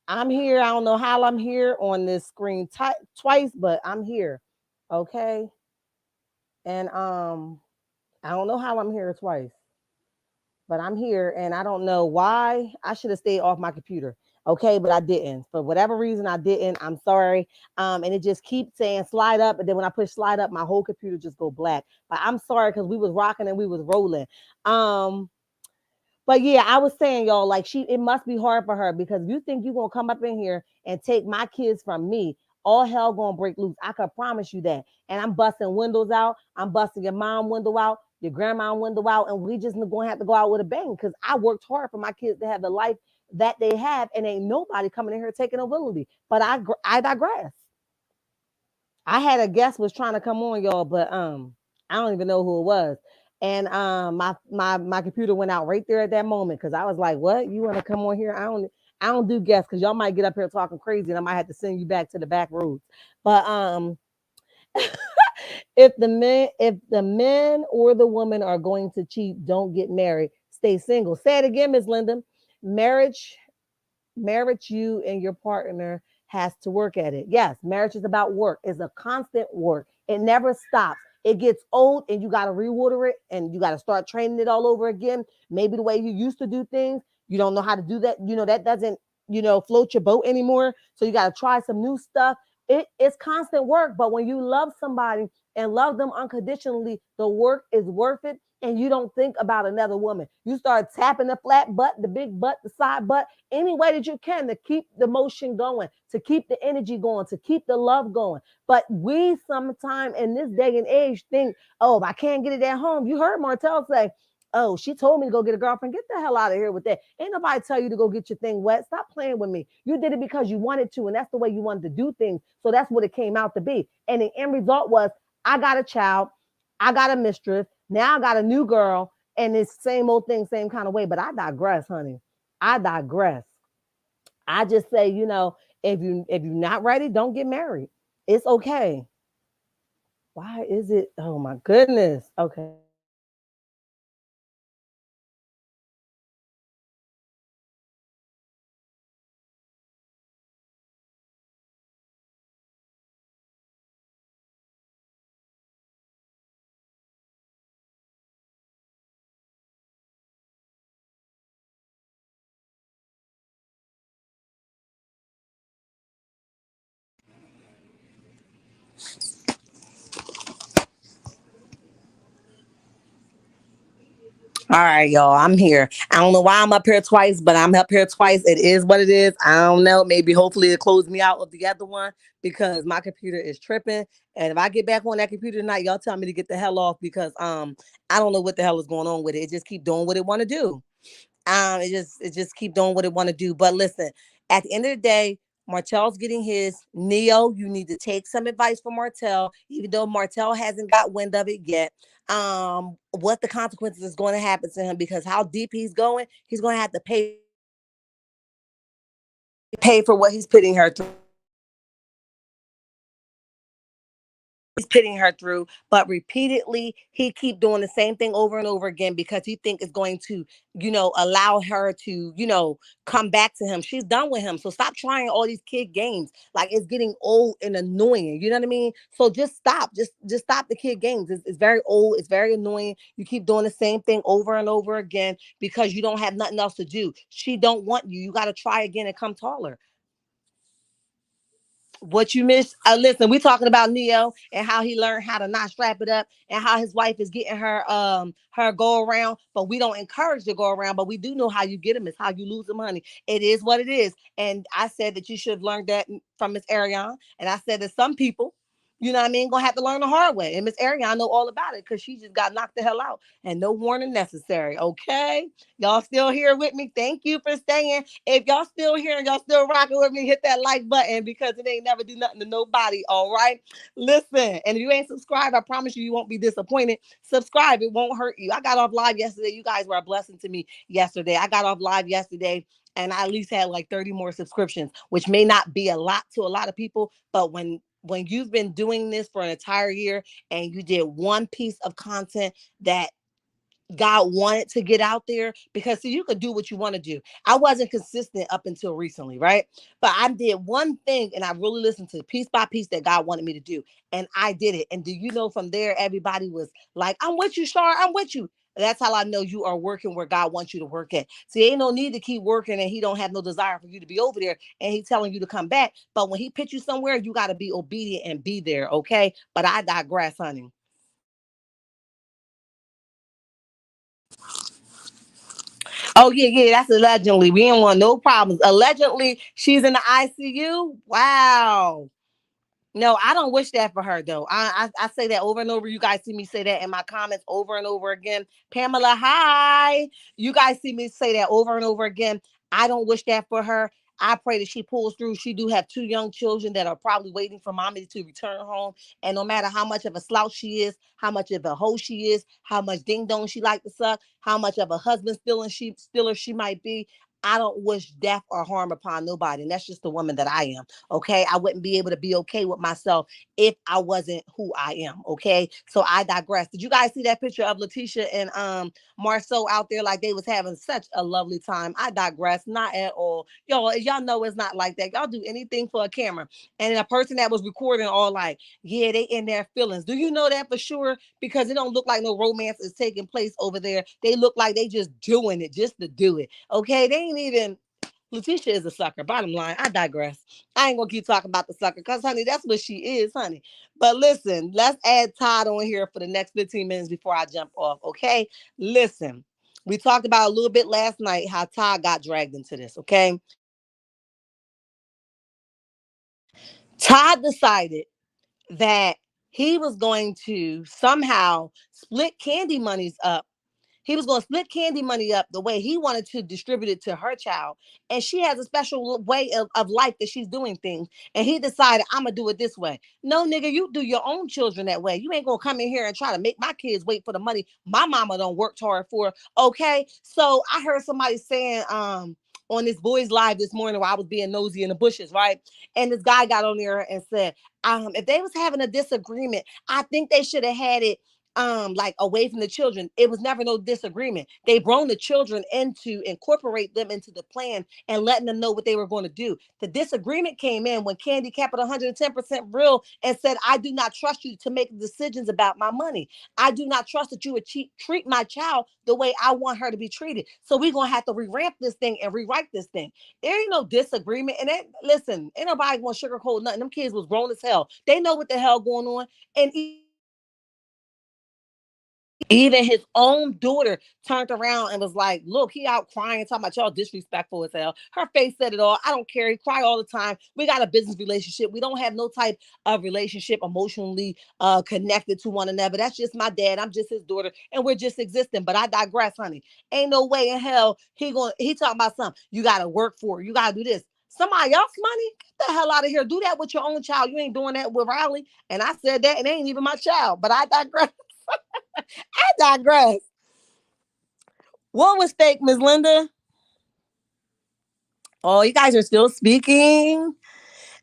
I'm here. I don't know how I'm here on this screen twice, but I'm here. Okay. And I don't know how I'm here twice, but I'm here and I don't know why. I should have stayed off my computer. Okay, but I didn't. For whatever reason, I didn't. I'm sorry. And it just keeps saying slide up. And then when I push slide up, my whole computer just go black. But I'm sorry because we was rocking and we was rolling. Um, but yeah, I was saying, y'all, like it must be hard for her because you think you're gonna come up in here and take my kids from me, all hell gonna break loose. I can promise you that. And I'm busting windows out. I'm busting your mom window out, your grandma window out, and we just gonna have to go out with a bang because I worked hard for my kids to have the life that they have, and ain't nobody coming in here taking a willy. But I digress. I had a guest was trying to come on, y'all, but I don't even know who it was. And my computer went out right there at that moment because I was like, "What? You want to come on here? I don't do guests because y'all might get up here talking crazy, and I might have to send you back to the back roads." But If the men or the woman are going to cheat, don't get married. Stay single. Say it again, Miss Linda. Marriage marriage, you and your partner has to work at it. Yes, marriage is about work. It's a constant work. It never stops. It gets old and you got to rewater it and you got to start training it all over again. Maybe the way you used to do things, you don't know how to do that. That doesn't, float your boat anymore. So you got to try some new stuff. It's constant work, but when you love somebody and love them unconditionally, the work is worth it. And you don't think about another woman. You start tapping the flat butt, the big butt, the side butt, any way that you can to keep the motion going, to keep the energy going, to keep the love going. But we sometimes in this day and age think, oh, if I can't get it at home. You heard Martell say, oh, she told me to go get a girlfriend. Get the hell out of here with that. Ain't nobody tell you to go get your thing wet. Stop playing with me. You did it because you wanted to, and that's the way you wanted to do things. So that's what it came out to be. And the end result was, I got a child, I got a mistress, now I got a new girl, and it's same old thing, same kind of way. But I digress, honey. I digress. I just say, if you're not ready, don't get married. It's okay. Why is it? Oh my goodness. Okay. All right, y'all. I'm here. I don't know why I'm up here twice, but I'm up here twice. It is what it is. I don't know. Maybe hopefully it closed me out of the other one because my computer is tripping. And if I get back on that computer tonight, y'all tell me to get the hell off because I don't know what the hell is going on with it. It just keep doing what it want to do. It just keep doing what it want to do. But listen, at the end of the day, Martell's getting his. Neo, you need to take some advice from Martell, even though Martell hasn't got wind of it yet. What the consequences is going to happen to him because how deep he's going to have to pay for what he's putting her through. He's putting her through, but repeatedly he keep doing the same thing over and over again because he think it's going to, allow her to, come back to him. She's done with him. So stop trying all these kid games. Like it's getting old and annoying. You know what I mean? So just stop. Just stop the kid games. It's very old. It's very annoying. You keep doing the same thing over and over again because you don't have nothing else to do. She don't want you. You got to try again and come taller. What you miss? Listen, we talking about Neo and how he learned how to not strap it up, and how his wife is getting her go around. But we don't encourage the go around, but we do know how you get them. Is how you lose them, honey. It is what it is. And I said that you should have learned that from Miss Ariane. And I said that some people, you know what I mean, gonna have to learn the hard way. And Miss Ariane know all about it because she just got knocked the hell out and no warning necessary. Okay, y'all still here with me? Thank you for staying. If y'all still here and y'all still rocking with me, hit that like button because it ain't never do nothing to nobody. All right. Listen, and if you ain't subscribed, I promise you, you won't be disappointed. Subscribe, it won't hurt you. I got off live yesterday. You guys were a blessing to me yesterday. I got off live yesterday and I at least had like 30 more subscriptions, which may not be a lot to a lot of people, but when you've been doing this for an entire year and you did one piece of content that God wanted to get out there, because see, you could do what you want to do. I wasn't consistent up until recently, right? But I did one thing and I really listened to piece by piece that God wanted me to do. And I did it. And do you know from there, everybody was like, I'm with you, Shar. I'm with you. That's how I know you are working where God wants you to work at. See, ain't no need to keep working and he don't have no desire for you to be over there and he telling you to come back. But when he put you somewhere, you got to be obedient and be there, okay? But I digress, honey. Oh yeah, yeah, that's allegedly. We ain't want no problems. Allegedly, she's in the ICU. Wow. No, I don't wish that for her though. I say that over and over. You guys see me say that in my comments over and over again. Pamela, hi. You guys see me say that over and over again. I don't wish that for her. I pray that she pulls through. She do have two young children that are probably waiting for mommy to return home. And no matter how much of a slouch she is, how much of a hoe she is, how much ding dong she like to suck, how much of a husband stiller she might be, I don't wish death or harm upon nobody. And that's just the woman that I am. Okay. I wouldn't be able to be okay with myself if I wasn't who I am. Okay. So I digress. Did you guys see that picture of Letitia and Marceau out there like they was having such a lovely time? I digress. Not at all. Y'all know it's not like that. Y'all do anything for a camera. And a person that was recording all like, yeah, they in their feelings. Do you know that for sure? Because it don't look like no romance is taking place over there. They look like they just doing it just to do it. Okay, they ain't even. Letitia is a sucker. Bottom line, I digress. I ain't gonna keep talking about the sucker because, honey, that's what she is, honey. But listen, let's add Todd on here for the next 15 minutes before I jump off. Okay, listen. We talked about a little bit last night how Todd got dragged into this. Okay, Todd decided that he was going to somehow split Candy monies up. He was going to split Candy money up the way he wanted to distribute it to her child. And she has a special way of life that she's doing things. And he decided, I'm going to do it this way. No, nigga, you do your own children that way. You ain't going to come in here and try to make my kids wait for the money my mama don't work hard for. Okay. So I heard somebody saying, on this boys live this morning while I was being nosy in the bushes, right? And this guy got on there and said, if they was having a disagreement, I think they should have had it like away from the children. It was never no disagreement. They brought the children into incorporate them into the plan and letting them know what they were going to do. The disagreement came in when Candy kept it 110% real and said, I do not trust you to make decisions about my money. I do not trust that you would treat my child the way I want her to be treated. So we're gonna have to revamp this thing and rewrite this thing. There ain't no disagreement. And listen, ain't nobody gonna sugarcoat nothing. Them kids was grown as hell. They know what the hell going on. And even his own daughter turned around and was like, look, he out crying, talking about y'all disrespectful as hell. Her face said it all. I don't care. He cry all the time. We got a business relationship. We don't have no type of relationship emotionally connected to one another. That's just my dad. I'm just his daughter. And we're just existing. But I digress, honey. Ain't no way in hell he talking about something. You gotta work for it. You gotta do this. Somebody else money? Get the hell out of here. Do that with your own child. You ain't doing that with Riley. And I said that, and it ain't even my child. But I digress. I digress. What was fake, Miss Linda? Oh, you guys are still speaking.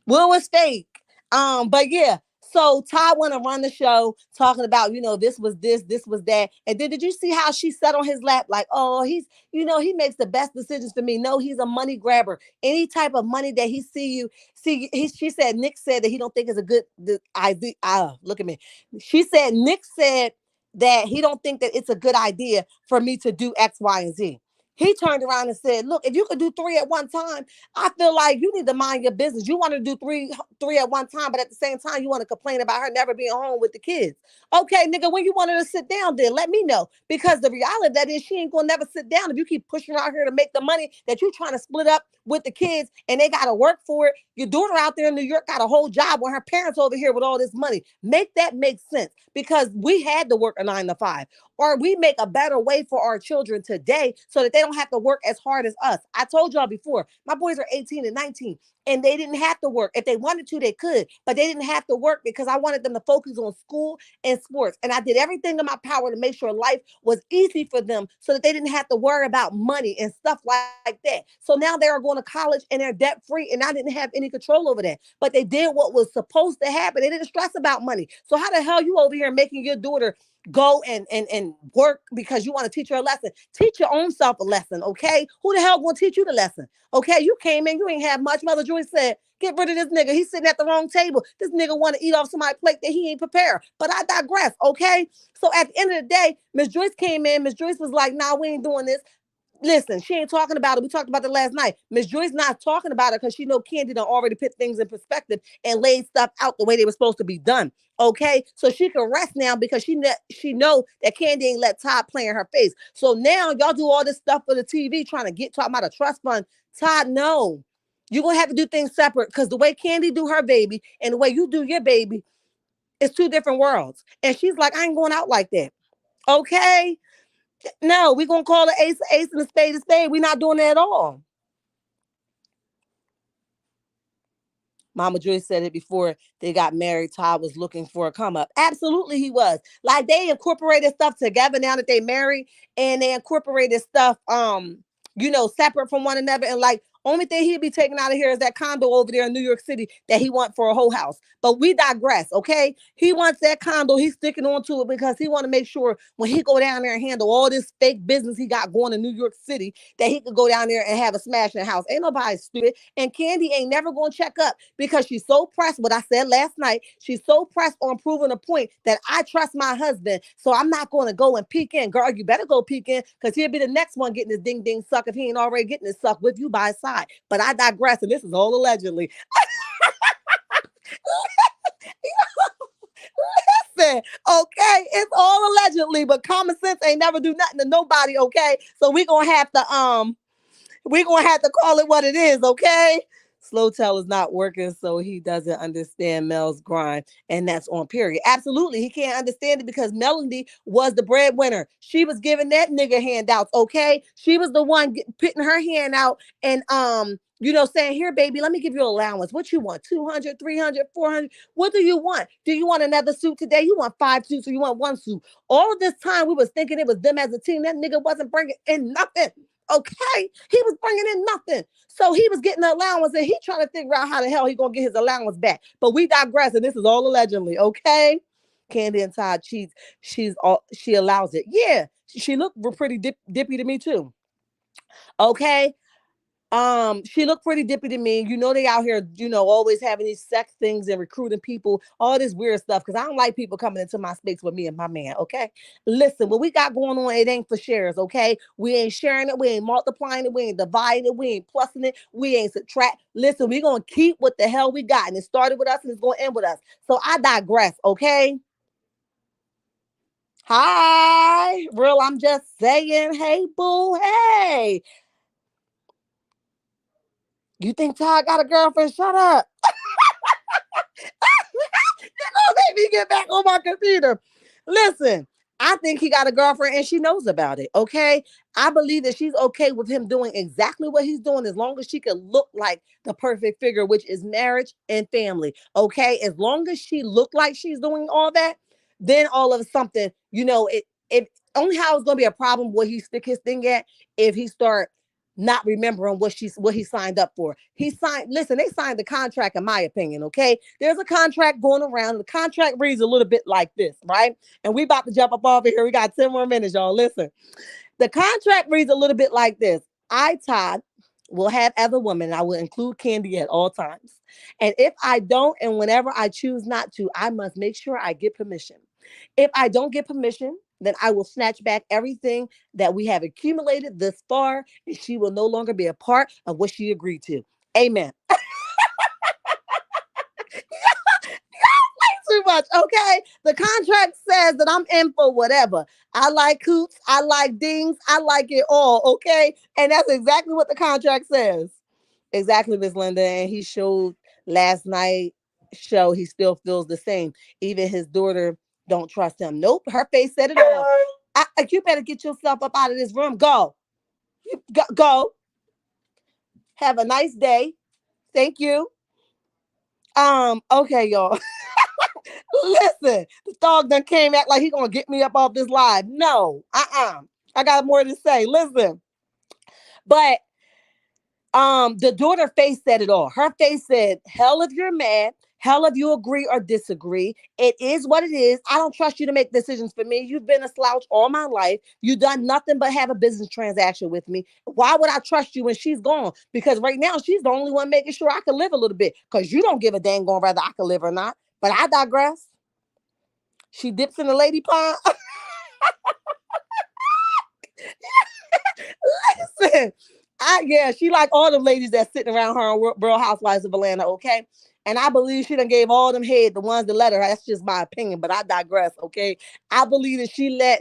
What was fake? But yeah. So Todd want to run the show talking about, this was this was that. And then did you see how she sat on his lap? Like, oh, he makes the best decisions for me. No, he's a money grabber. Any type of money that he she said, Nick said that he don't think is a good idea. Look at me. She said, Nick said that he don't think that it's a good idea for me to do X, Y, and Z. He turned around and said, look, if you could do three at one time, I feel like you need to mind your business. You want to do three at one time, but at the same time, you want to complain about her never being home with the kids. Okay, nigga, when you want her to sit down, then let me know. Because the reality of that is she ain't gonna never sit down if you keep pushing her out here to make the money that you trying to split up with the kids and they gotta work for it. Your daughter out there in New York got a whole job when her parents over here with all this money. Make that make sense because we had to work a 9 to 5. Or we make a better way for our children today so that they don't have to work as hard as us. I told y'all before, my boys are 18 and 19 and they didn't have to work. If they wanted to, they could, but they didn't have to work because I wanted them to focus on school and sports. And I did everything in my power to make sure life was easy for them so that they didn't have to worry about money and stuff like that. So now they are going to college and they're debt free and I didn't have any control over that. But they did what was supposed to happen. They didn't stress about money. So how the hell you over here making your daughter go and work because you want to teach her a lesson? Teach your own self a lesson, okay? Who the hell gonna teach you the lesson? Okay, you came in, you ain't have much. Mother Joy said, get rid of this nigga. He's sitting at the wrong table. This nigga want to eat off somebody's plate that he ain't prepared. But I digress, okay? So at the end of the day, Miss Joyce came in. Miss Joyce was like, nah, we ain't doing this. Listen, she ain't talking about it. We talked about it last night. Miss Joy's not talking about it because she know Candy done already put things in perspective and laid stuff out the way they were supposed to be done. Okay, so she can rest now because she know that Candy ain't let Todd play in her face. So now y'all do all this stuff for the TV trying to get talking about a trust fund. Todd, no, you're gonna have to do things separate because the way Candy do her baby and the way you do your baby is two different worlds. And she's like, I ain't going out like that. Okay, no, we're gonna call the ace ace and the spade a spade. We're not doing that at all. Mama Joyce said it before they got married. Todd was looking for a come up. Absolutely, he was. Like they incorporated stuff together now that they married, and they incorporated stuff. separate from one another. And like, only thing he'd be taking out of here is that condo over there in New York City that he want for a whole house. But we digress, okay? He wants that condo. He's sticking on to it because he want to make sure when he go down there and handle all this fake business he got going in New York City, that he could go down there and have a smashing house. Ain't nobody stupid. And Candy ain't never going to check up because she's so pressed. What I said last night, she's so pressed on proving a point that I trust my husband. So I'm not going to go and peek in. Girl, you better go peek in because he'll be the next one getting his ding ding suck if he ain't already getting his suck with you by his side. But I digress, and this is all allegedly. Listen, okay, it's all allegedly, but common sense ain't never do nothing to nobody, okay? So we're gonna have to call it what it is, okay? Slow tell is not working, so he doesn't understand Mel's grind, and that's on period. Absolutely, he can't understand it because Melody was the breadwinner. She was giving that nigga handouts, okay? She was the one putting her hand out and saying, "Here, baby, let me give you an allowance. What you want? 200, 300, 400? What do you want? Do you want another suit today? You want 5 suits or you want 1 suit?" All of this time, we was thinking it was them as a team. That nigga wasn't bringing in nothing. Okay, he was bringing in nothing, so he was getting the allowance, and he trying to figure out how the hell he gonna get his allowance back. But we digress, and this is all allegedly. Okay, Candy and Todd cheats. She allows it. Yeah, she looked pretty dippy to me too. Okay, she looked pretty dippy to me. They out here, always having these sex things and recruiting people, all this weird stuff. Because I don't like people coming into my space with me and my man. Okay, listen, what we got going on, it ain't for shares. Okay, we ain't sharing it, we ain't multiplying it, we ain't dividing it, we ain't plussing it, we ain't subtract. Listen, we gonna keep what the hell we got, and it started with us, and it's gonna end with us. So I digress. Okay. Hi, real. I'm just saying, hey, boo, hey. You think Todd got a girlfriend? Shut up. Don't make me get back on my computer. Listen, I think he got a girlfriend and she knows about it. Okay. I believe that she's okay with him doing exactly what he's doing as long as she can look like the perfect figure, which is marriage and family. Okay. As long as she look like she's doing all that, then all of something, it only how it's gonna be a problem where he stick his thing at if he start not remembering what he signed up for. Listen, they signed the contract, in my opinion. Okay. There's a contract going around. The contract reads a little bit like this, right? And we about to jump up over here. We got 10 more minutes, y'all. Listen. The contract reads a little bit like this. I, Todd, will have other women. I will include Candy at all times. And if I don't, and whenever I choose not to, I must make sure I get permission. If I don't get permission, then I will snatch back everything that we have accumulated this far, and she will no longer be a part of what she agreed to. Amen. Too much, okay? The contract says that I'm in for whatever. I like hoops, I like dings, I like it all, okay? And that's exactly what the contract says. Exactly, Miss Linda. And he showed last night show he still feels the same. Even his daughter don't trust him. Nope, her face said it all. You better get yourself up out of this room. Go. Go. Have a nice day. Thank you. Okay, y'all. Listen, the dog done came act like he gonna get me up off this live. No, I got more to say. Listen, but the daughter face said it all. Her face said, "Hell if you're mad, hell if you agree or disagree. It is what it is. I don't trust you to make decisions for me. You've been a slouch all my life. You've done nothing but have a business transaction with me. Why would I trust you when she's gone? Because right now she's the only one making sure I can live a little bit. Because you don't give a dang on whether I can live or not. But I digress. She dips in the lady pond. Listen, she like all the ladies that sitting around her on Real Housewives of Atlanta, okay? And I believe she done gave all them head, the ones that let her. That's just my opinion, but I digress, okay? I believe that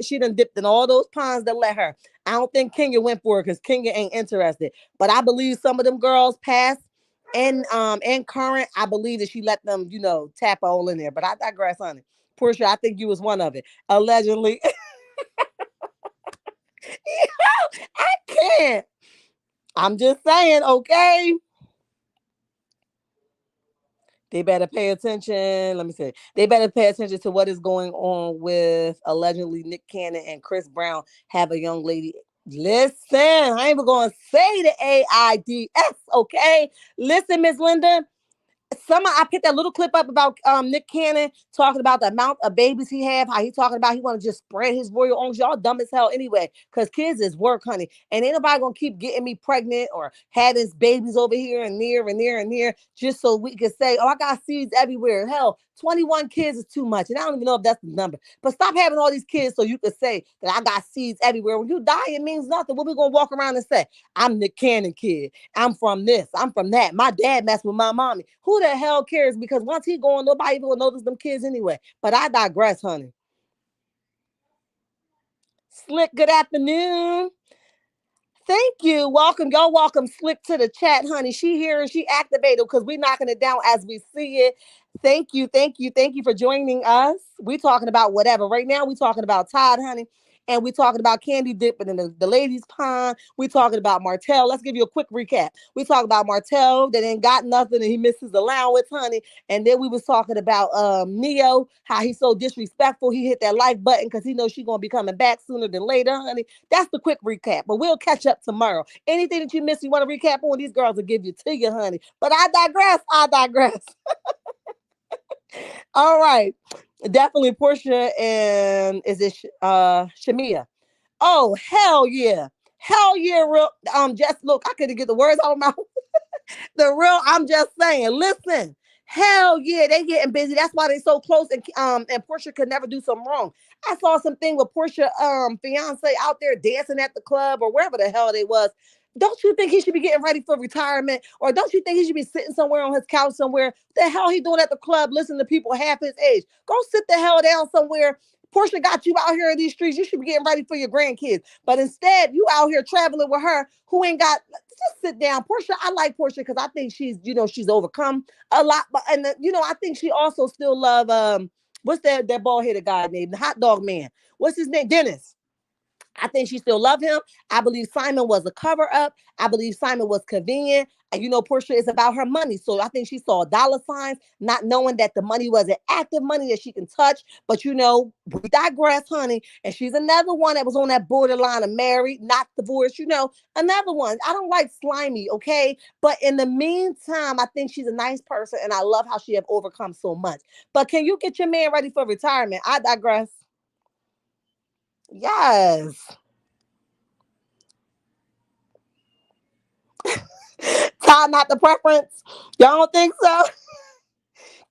she done dipped in all those ponds that let her. I don't think Kenya went for it because Kenya ain't interested. But I believe some of them girls past and current, I believe that she let them, tap all in there. But I digress, honey. Portia, I think you was one of it. Allegedly. I can't. I'm just saying, okay? They better pay attention. Let me say, they better pay attention to what is going on with allegedly Nick Cannon and Chris Brown have a young lady Listen, I ain't even gonna say the AIDS, okay? Listen, Miss Linda, I picked that little clip up about Nick Cannon talking about the amount of babies he have, how he talking about he want to just spread his royal owners. Y'all dumb as hell anyway, because kids is work, honey. And ain't nobody gonna keep getting me pregnant or had his babies over here and near and near and near just so we can say, oh, I got seeds everywhere. Hell, 21 kids is too much. And I don't even know if that's the number. But stop having all these kids so you can say that I got seeds everywhere. When you die, it means nothing. What we gonna walk around and say? I'm Nick Cannon kid. I'm from this. I'm from that. My dad messed with my mommy. Who the hell cares? Because once he gone, nobody even will notice them kids anyway. But I digress, honey. Slick, good afternoon. Thank you. Welcome. Y'all welcome Slick to the chat, honey. She here and she activated because we knocking it down as we see it. Thank you. Thank you. Thank you for joining us. We talking about whatever. Right now, we talking about Todd, honey. And we talking about candy dipping in the ladies' pond. We talking about Martell. Let's give you a quick recap. We talking about Martell that ain't got nothing and he misses allowance, honey. And then we was talking about Neo, how he's so disrespectful. He hit that like button because he knows she's gonna be coming back sooner than later, honey. That's the quick recap, but we'll catch up tomorrow. Anything that you missed, you want to recap on, these girls will give you to you, honey. But I digress. I digress. All right. Definitely Portia and is it Shamia? Oh, hell yeah. Hell yeah, real. Just look, I couldn't get the words out of my mouth. The real, I'm just saying, listen. Hell yeah, they getting busy. That's why they so close. And Portia could never do something wrong. I saw something with Portia fiance out there dancing at the club or wherever the hell they was. Don't you think he should be getting ready for retirement? Or don't you think he should be sitting somewhere on his couch somewhere? The hell he doing at the club listening to people half his age? Go sit the hell down somewhere. Portia got you out here in these streets. You should be getting ready for your grandkids. But instead, you out here traveling with her who ain't got, just sit down. Portia, I like Portia because I think she's, she's overcome a lot. But and I think she also still love what's that bald headed guy named the hot dog man? What's his name? Dennis. I think she still loved him. I believe Simon was a cover up. I believe Simon was convenient. And Portia is about her money. So I think she saw dollar signs, not knowing that the money wasn't active money that she can touch. But we digress, honey. And she's another one that was on that borderline of married, not divorced, another one. I don't like slimy, okay? But in the meantime, I think she's a nice person. And I love how she have overcome so much. But can you get your man ready for retirement? I digress. Yes. Todd, not the preference. Y'all don't think so?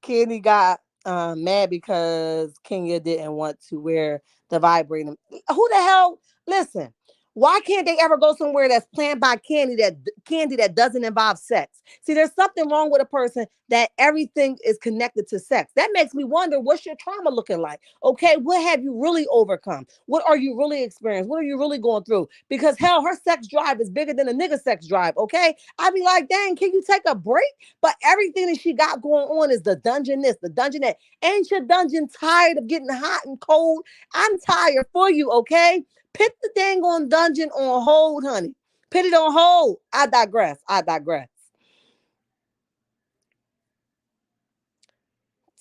Kenny got mad because Kenya didn't want to wear the vibrator. Who the hell? Listen, why can't they ever go somewhere that's planned by candy that doesn't involve sex? See, there's something wrong with a person that everything is connected to sex. That makes me wonder, what's your trauma looking like? Okay, what have you really overcome? What are you really experiencing? What are you really going through? Because hell, her sex drive is bigger than a nigga sex drive. Okay, I'd be like, dang, can you take a break? But everything that she got going on is the dungeon this, the dungeon that. Ain't your dungeon tired of getting hot and cold? I'm tired for you, okay? Put the dang on dungeon on hold, honey. Put it on hold. I digress. I digress.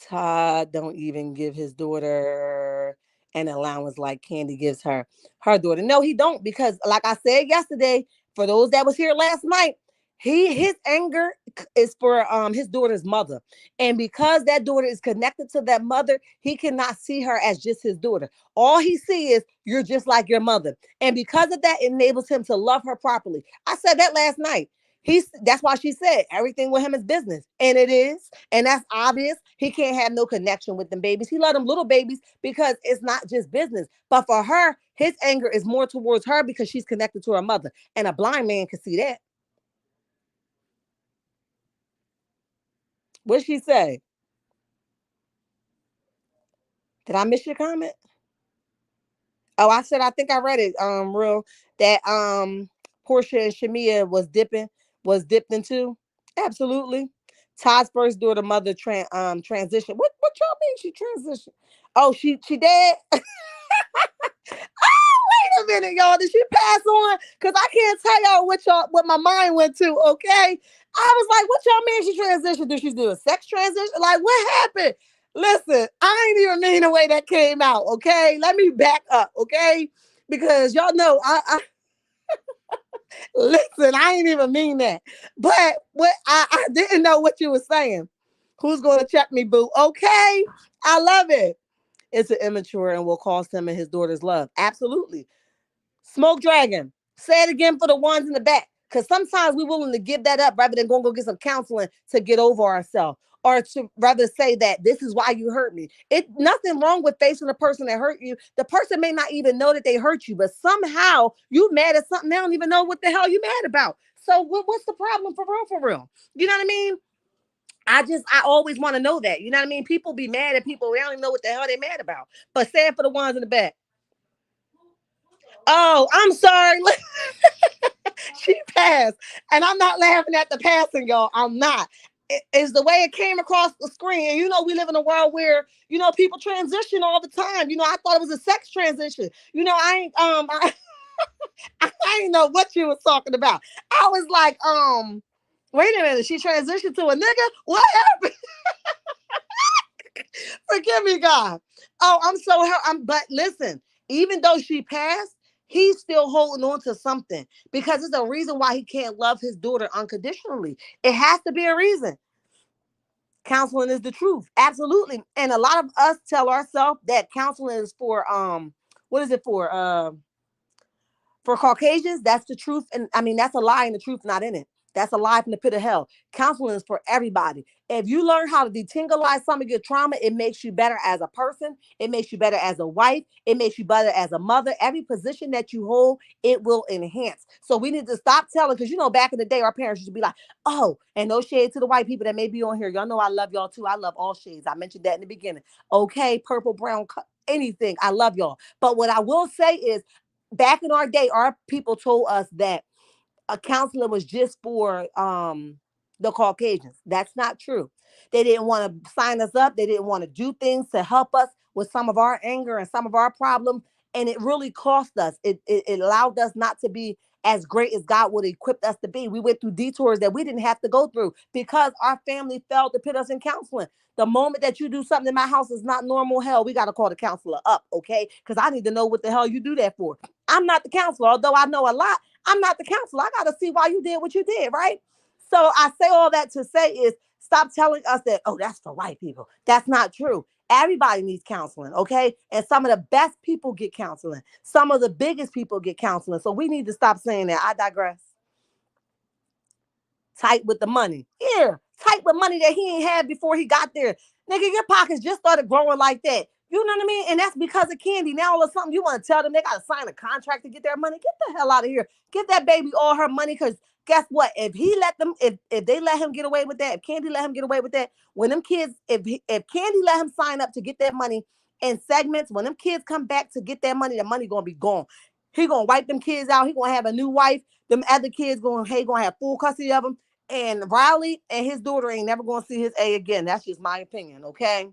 Todd don't even give his daughter an allowance like Candy gives her daughter. No, he don't, because like I said yesterday, for those that was here last night, his anger is for his daughter's mother. And because that daughter is connected to that mother, he cannot see her as just his daughter. All he sees is, you're just like your mother. And because of that, it enables him to love her properly. I said that last night. That's why she said everything with him is business. And it is. And that's obvious. He can't have no connection with them babies. He let them little babies because it's not just business. But for her, his anger is more towards her because she's connected to her mother. And a blind man can see that. What'd she say? Did I miss your comment? Oh, I said I think I read it. Real that Portia and Shamia was dipped into. Absolutely. Todd's first daughter mother transition. What y'all mean she transitioned? Oh, she dead. Wait a minute, y'all. Did she pass on? Because I can't tell y'all what my mind went to. Okay, I was like, what y'all mean she transitioned? Did she do a sex transition? Like, what happened? Listen, I ain't even mean the way that came out. Okay, let me back up. Okay, because y'all know I Listen, I ain't even mean that. But what I didn't know what you were saying. Who's going to check me, boo? Okay. I love it. It's an immature and will cost him and his daughter's love. Absolutely. Smoke Dragon. Say it again for the ones in the back. Because sometimes we're willing to give that up rather than go get some counseling to get over ourselves. Or to rather say that this is why you hurt me. It nothing wrong with facing the person that hurt you. The person may not even know that they hurt you, but somehow you mad at something they don't even know what the hell you mad about. So what's the problem for real? For real, you know what I mean? I always want to know that. You know what I mean? People be mad at people. They don't even know what the hell they mad about. But say it for the ones in the back. Oh, I'm sorry. She passed. And I'm not laughing at the passing, y'all. I'm not. It's the way it came across the screen. And we live in a world where, people transition all the time. I thought it was a sex transition. I ain't I didn't know what you was talking about. I was like, wait a minute, she transitioned to a nigga? What happened? Forgive me, God. Oh, I'm so hurt. But listen, even though she passed, he's still holding on to something because it's a reason why he can't love his daughter unconditionally. It has to be a reason. Counseling is the truth. Absolutely. And a lot of us tell ourselves that counseling is for what is it for Caucasians, that's the truth. And I mean, that's a lie and the truth not in it. That's a lie from the pit of hell. Counseling is for everybody. If you learn how to detingleize some of your trauma, it makes you better as a person. It makes you better as a wife. It makes you better as a mother. Every position that you hold, it will enhance. So we need to stop telling, because back in the day, our parents used to be like, oh, and no shade to the white people that may be on here. Y'all know I love y'all too. I love all shades. I mentioned that in the beginning. Okay, purple, brown, anything. I love y'all. But what I will say is, back in our day, our people told us that a counselor was just for the Caucasians. That's not true. They didn't want to sign us up. They didn't want to do things to help us with some of our anger and some of our problems. And it really cost us. It allowed us not to be as great as God would equip us to be. We went through detours that we didn't have to go through because our family failed to put us in counseling. The moment that you do something in my house is not normal, hell, we got to call the counselor up, okay? Because I need to know what the hell you do that for. I'm not the counselor, although I know a lot. I'm not the counselor. I got to see why you did what you did, right? So I say all that to say is stop telling us that, oh, that's for white people. That's not true. Everybody needs counseling, okay? And some of the best people get counseling. Some of the biggest people get counseling. So we need to stop saying that. I digress. Tight with the money. Here, tight with money that he ain't had before he got there. Nigga, your pockets just started growing like that. You know what I mean? And that's because of Candy. Now all of a sudden you want to tell them they got to sign a contract to get their money. Get the hell out of here. Give that baby all her money, because guess what? If he let them, if they let him get away with that, if Candy let him get away with that, when them kids, if Candy let him sign up to get that money in segments, when them kids come back to get that money, the money gonna be gone. He gonna wipe them kids out. He gonna have a new wife. Them other kids gonna have full custody of them. And Riley and his daughter ain't never gonna see his A again. That's just my opinion, okay?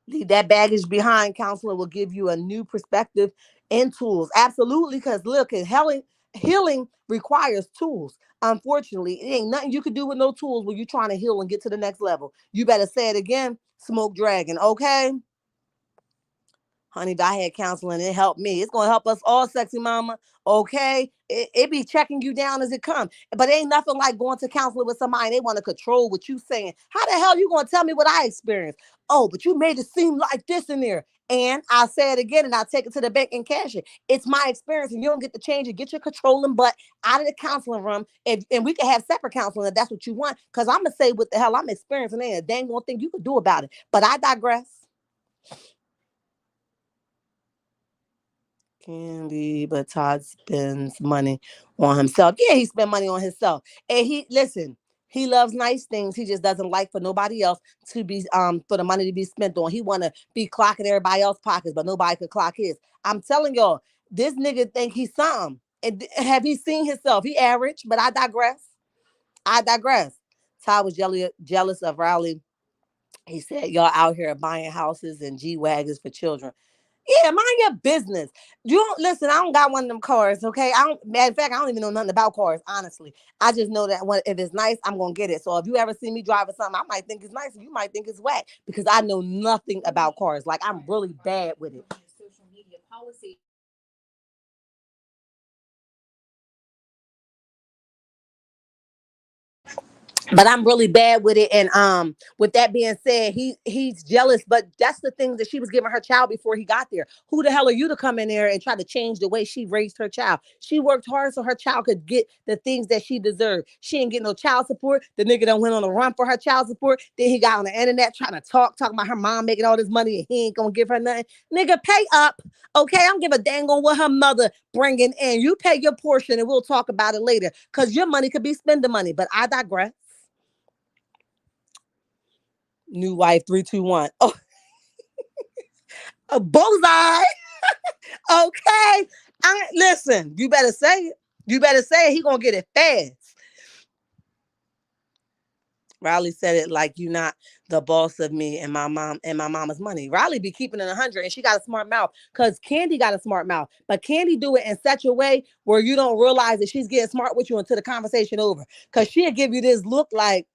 Leave that baggage behind. Counseling will give you a new perspective and tools. Absolutely, because look, healing requires tools. Unfortunately, it ain't nothing you could do with no tools when you're trying to heal and get to the next level. You better say it again, Smoke Dragon, okay? Honey, I had counseling. It helped me. It's going to help us all, sexy mama. Okay. It be checking you down as it comes. But it ain't nothing like going to counseling with somebody and they want to control what you saying. How the hell you going to tell me what I experienced? Oh, but you made it seem like this in there. And I'll say it again and I'll take it to the bank and cash it. It's my experience and you don't get to change it. Get your controlling butt out of the counseling room. And we can have separate counseling if that's what you want. Because I'm going to say what the hell I'm experiencing. Ain't a dang one thing you can do about it. But I digress. Candy, but Todd spends money on himself. Yeah, he spent money on himself. And he loves nice things. He just doesn't like for nobody else to be for the money to be spent on. He wanna be clocking everybody else's pockets, but nobody could clock his. I'm telling y'all, this nigga think he's something. And have he seen himself? He average, but I digress. I digress. Todd was jealous of Riley. He said, y'all out here buying houses and G Wagons for children. Yeah, mind your business. You don't listen. I don't got one of them cars. Okay, I don't. Matter of fact, I don't even know nothing about cars. Honestly, I just know that if it's nice, I'm gonna get it. So if you ever see me driving something, I might think it's nice, and you might think it's whack because I know nothing about cars. Like I'm really bad with it. but I'm really bad with it. And with that being said, he's jealous. But that's the thing that she was giving her child before he got there. Who the hell are you to come in there and try to change the way she raised her child? She worked hard so her child could get the things that she deserved. She ain't getting no child support. The nigga done went on a run for her child support. Then he got on the internet trying to talking about her mom making all this money and he ain't gonna give her nothing. Nigga, pay up. Okay, I don't give a dang on what her mother bringing in. You pay your portion and we'll talk about it later. Cause your money could be spending money. But I digress. New wife 321. Oh, a bullseye. Okay. Listen, you better say it. You better say it. He gonna get it fast. Riley said it like you not the boss of me and my mom and my mama's money. Riley be keeping it 100 and she got a smart mouth because Candy got a smart mouth. But Candy do it in such a way where you don't realize that she's getting smart with you until the conversation over. Because she'll give you this look like,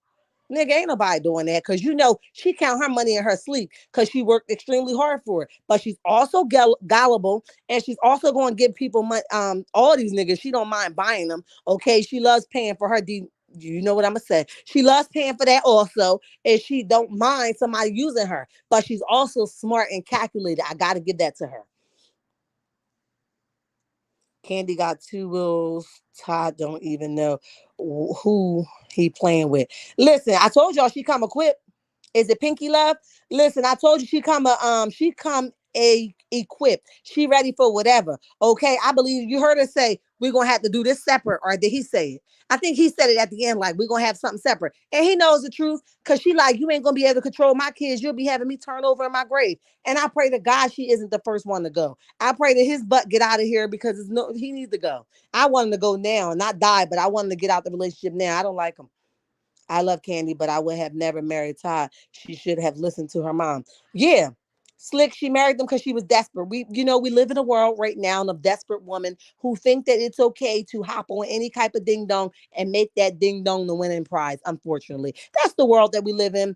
nigga, ain't nobody doing that because you know she count her money in her sleep because she worked extremely hard for it. But she's also gullible and she's also going to give people money. All these niggas, she don't mind buying them. Okay, she loves paying for her. You know what I'm gonna say? She loves paying for that also, and she don't mind somebody using her. But she's also smart and calculated. I gotta give that to her. Candy got two wills. Todd don't even know who he playing with. Listen, I told y'all she come equipped. Is it Pinky Love? Listen, I told you she come a equipped. She ready for whatever. Okay, I believe you heard her say we're gonna have to do this separate, or did he say it? I think he said it at the end, like we're gonna have something separate. And he knows the truth because she like, you ain't gonna be able to control my kids. You'll be having me turn over in my grave. And I pray to God she isn't the first one to go. I pray that his butt get out of here because he needs to go. I want him to go now, not die, but I want him to get out the relationship now. I don't like him. I love Candy, but I would have never married Todd. She should have listened to her mom. Yeah. Slick, she married them because she was desperate. We live in a world right now of desperate women who think that it's okay to hop on any type of ding dong and make that ding dong the winning prize. Unfortunately, that's the world that we live in.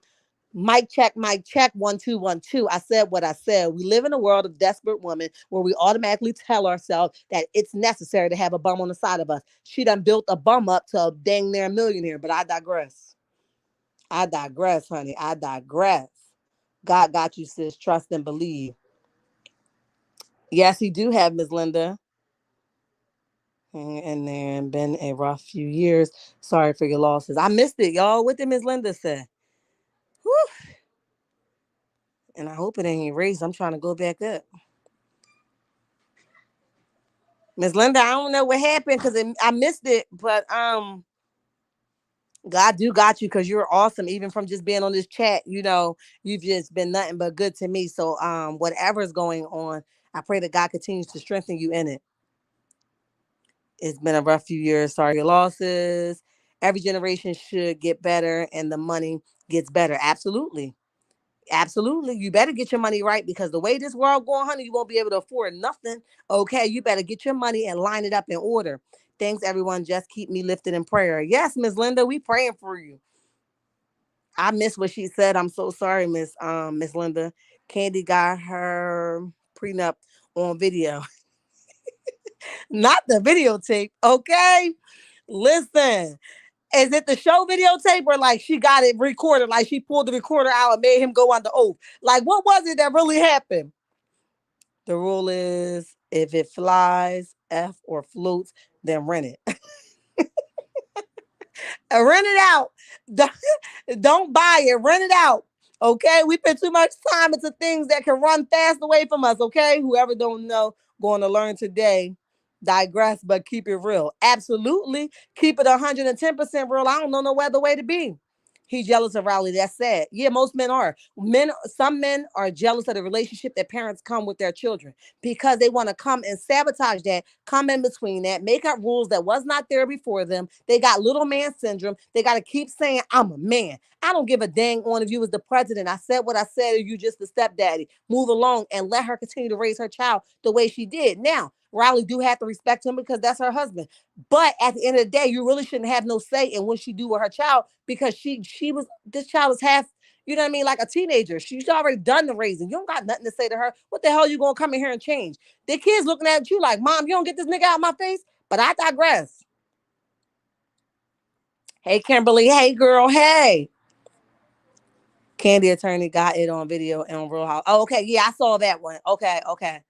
Mic check, 1 2 1 2. I said what I said. We live in a world of desperate women where we automatically tell ourselves that it's necessary to have a bum on the side of us. She done built a bum up to a dang near millionaire, but I digress. I digress, honey. I digress. God got you, sis. Trust and believe. Yes, he do have Miss Linda. And there been a rough few years. Sorry for your losses. I missed it, y'all. What did Miss Linda say? Whew. And I hope it ain't erased. I'm trying to go back up. Miss Linda, I don't know what happened because I missed it, but God do got you because you're awesome. Even from just being on this chat, you've just been nothing but good to me. So whatever's going on, I pray that God continues to strengthen you in it. It's been a rough few years. Sorry your losses. Every generation should get better and the money gets better. Absolutely. Absolutely. You better get your money right because the way this world going, honey, you won't be able to afford nothing. Okay. You better get your money and line it up in order. Thanks, everyone. Just keep me lifted in prayer. Yes, Miss Linda, we praying for you. I missed what she said. I'm so sorry, Miss Linda. Candy got her prenup on video. Not the videotape. Okay. Listen. Is it the show videotape or like she got it recorded? Like she pulled the recorder out and made him go on the oath. Like what was it that really happened? The rule is if it flies, F or floats, then rent it. Rent it out. Don't buy it. Rent it out. Okay. We put too much time into things that can run fast away from us. Okay. Whoever don't know, going to learn today. Digress, but keep it real. Absolutely. Keep it 110% real. I don't know no other way to be. He's jealous of Riley. That's sad. Yeah, most men are. Some men are jealous of the relationship that parents come with their children because they want to come and sabotage that, come in between that, make up rules that was not there before them. They got little man syndrome. They got to keep saying, I'm a man. I don't give a dang on if you was the president. I said what I said, or you just the stepdaddy. Move along and let her continue to raise her child the way she did. Now, Riley do have to respect him because that's her husband. But at the end of the day, you really shouldn't have no say in what she do with her child because this child is half, you know what I mean, like a teenager. She's already done the raising. You don't got nothing to say to her. What the hell you gonna come in here and change? The kids looking at you like, Mom, you don't get this nigga out of my face. But I digress. Hey, Kimberly. Hey, girl. Hey. Candy Attorney got it on video and on Real House. Oh, okay. Yeah, I saw that one. Okay, okay.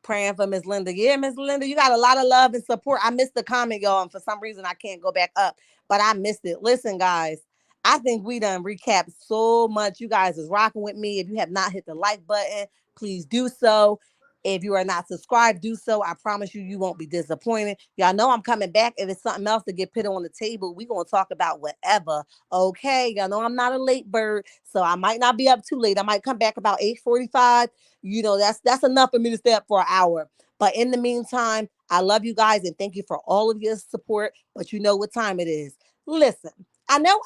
Praying for Miss Linda. Yeah, Miss Linda, you got a lot of love and support. I missed the comment, y'all, and for some reason I can't go back up, but I missed it. Listen, guys, I think we done recapped so much. You guys is rocking with me. If you have not hit the like button, please do so. If you are not subscribed, do so. I promise you, you won't be disappointed. Y'all know I'm coming back. If it's something else to get put on the table, we gonna talk about whatever. Okay, y'all know I'm not a late bird, so I might not be up too late. I might come back about 8:45. You know, that's enough for me to stay up for an hour. But in the meantime, I love you guys and thank you for all of your support. But you know what time it is. Listen, I know.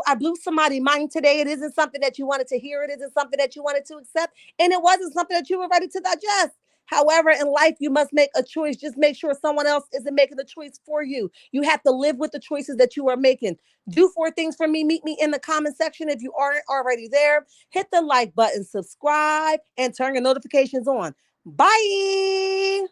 I blew somebody's mind today. It isn't something that you wanted to hear. It isn't something that you wanted to accept. And it wasn't something that you were ready to digest. However, in life, you must make a choice. Just make sure someone else isn't making the choice for you. You have to live with the choices that you are making. Do four things for me. Meet me in the comment section if you aren't already there. Hit the like button, subscribe, and turn your notifications on. Bye.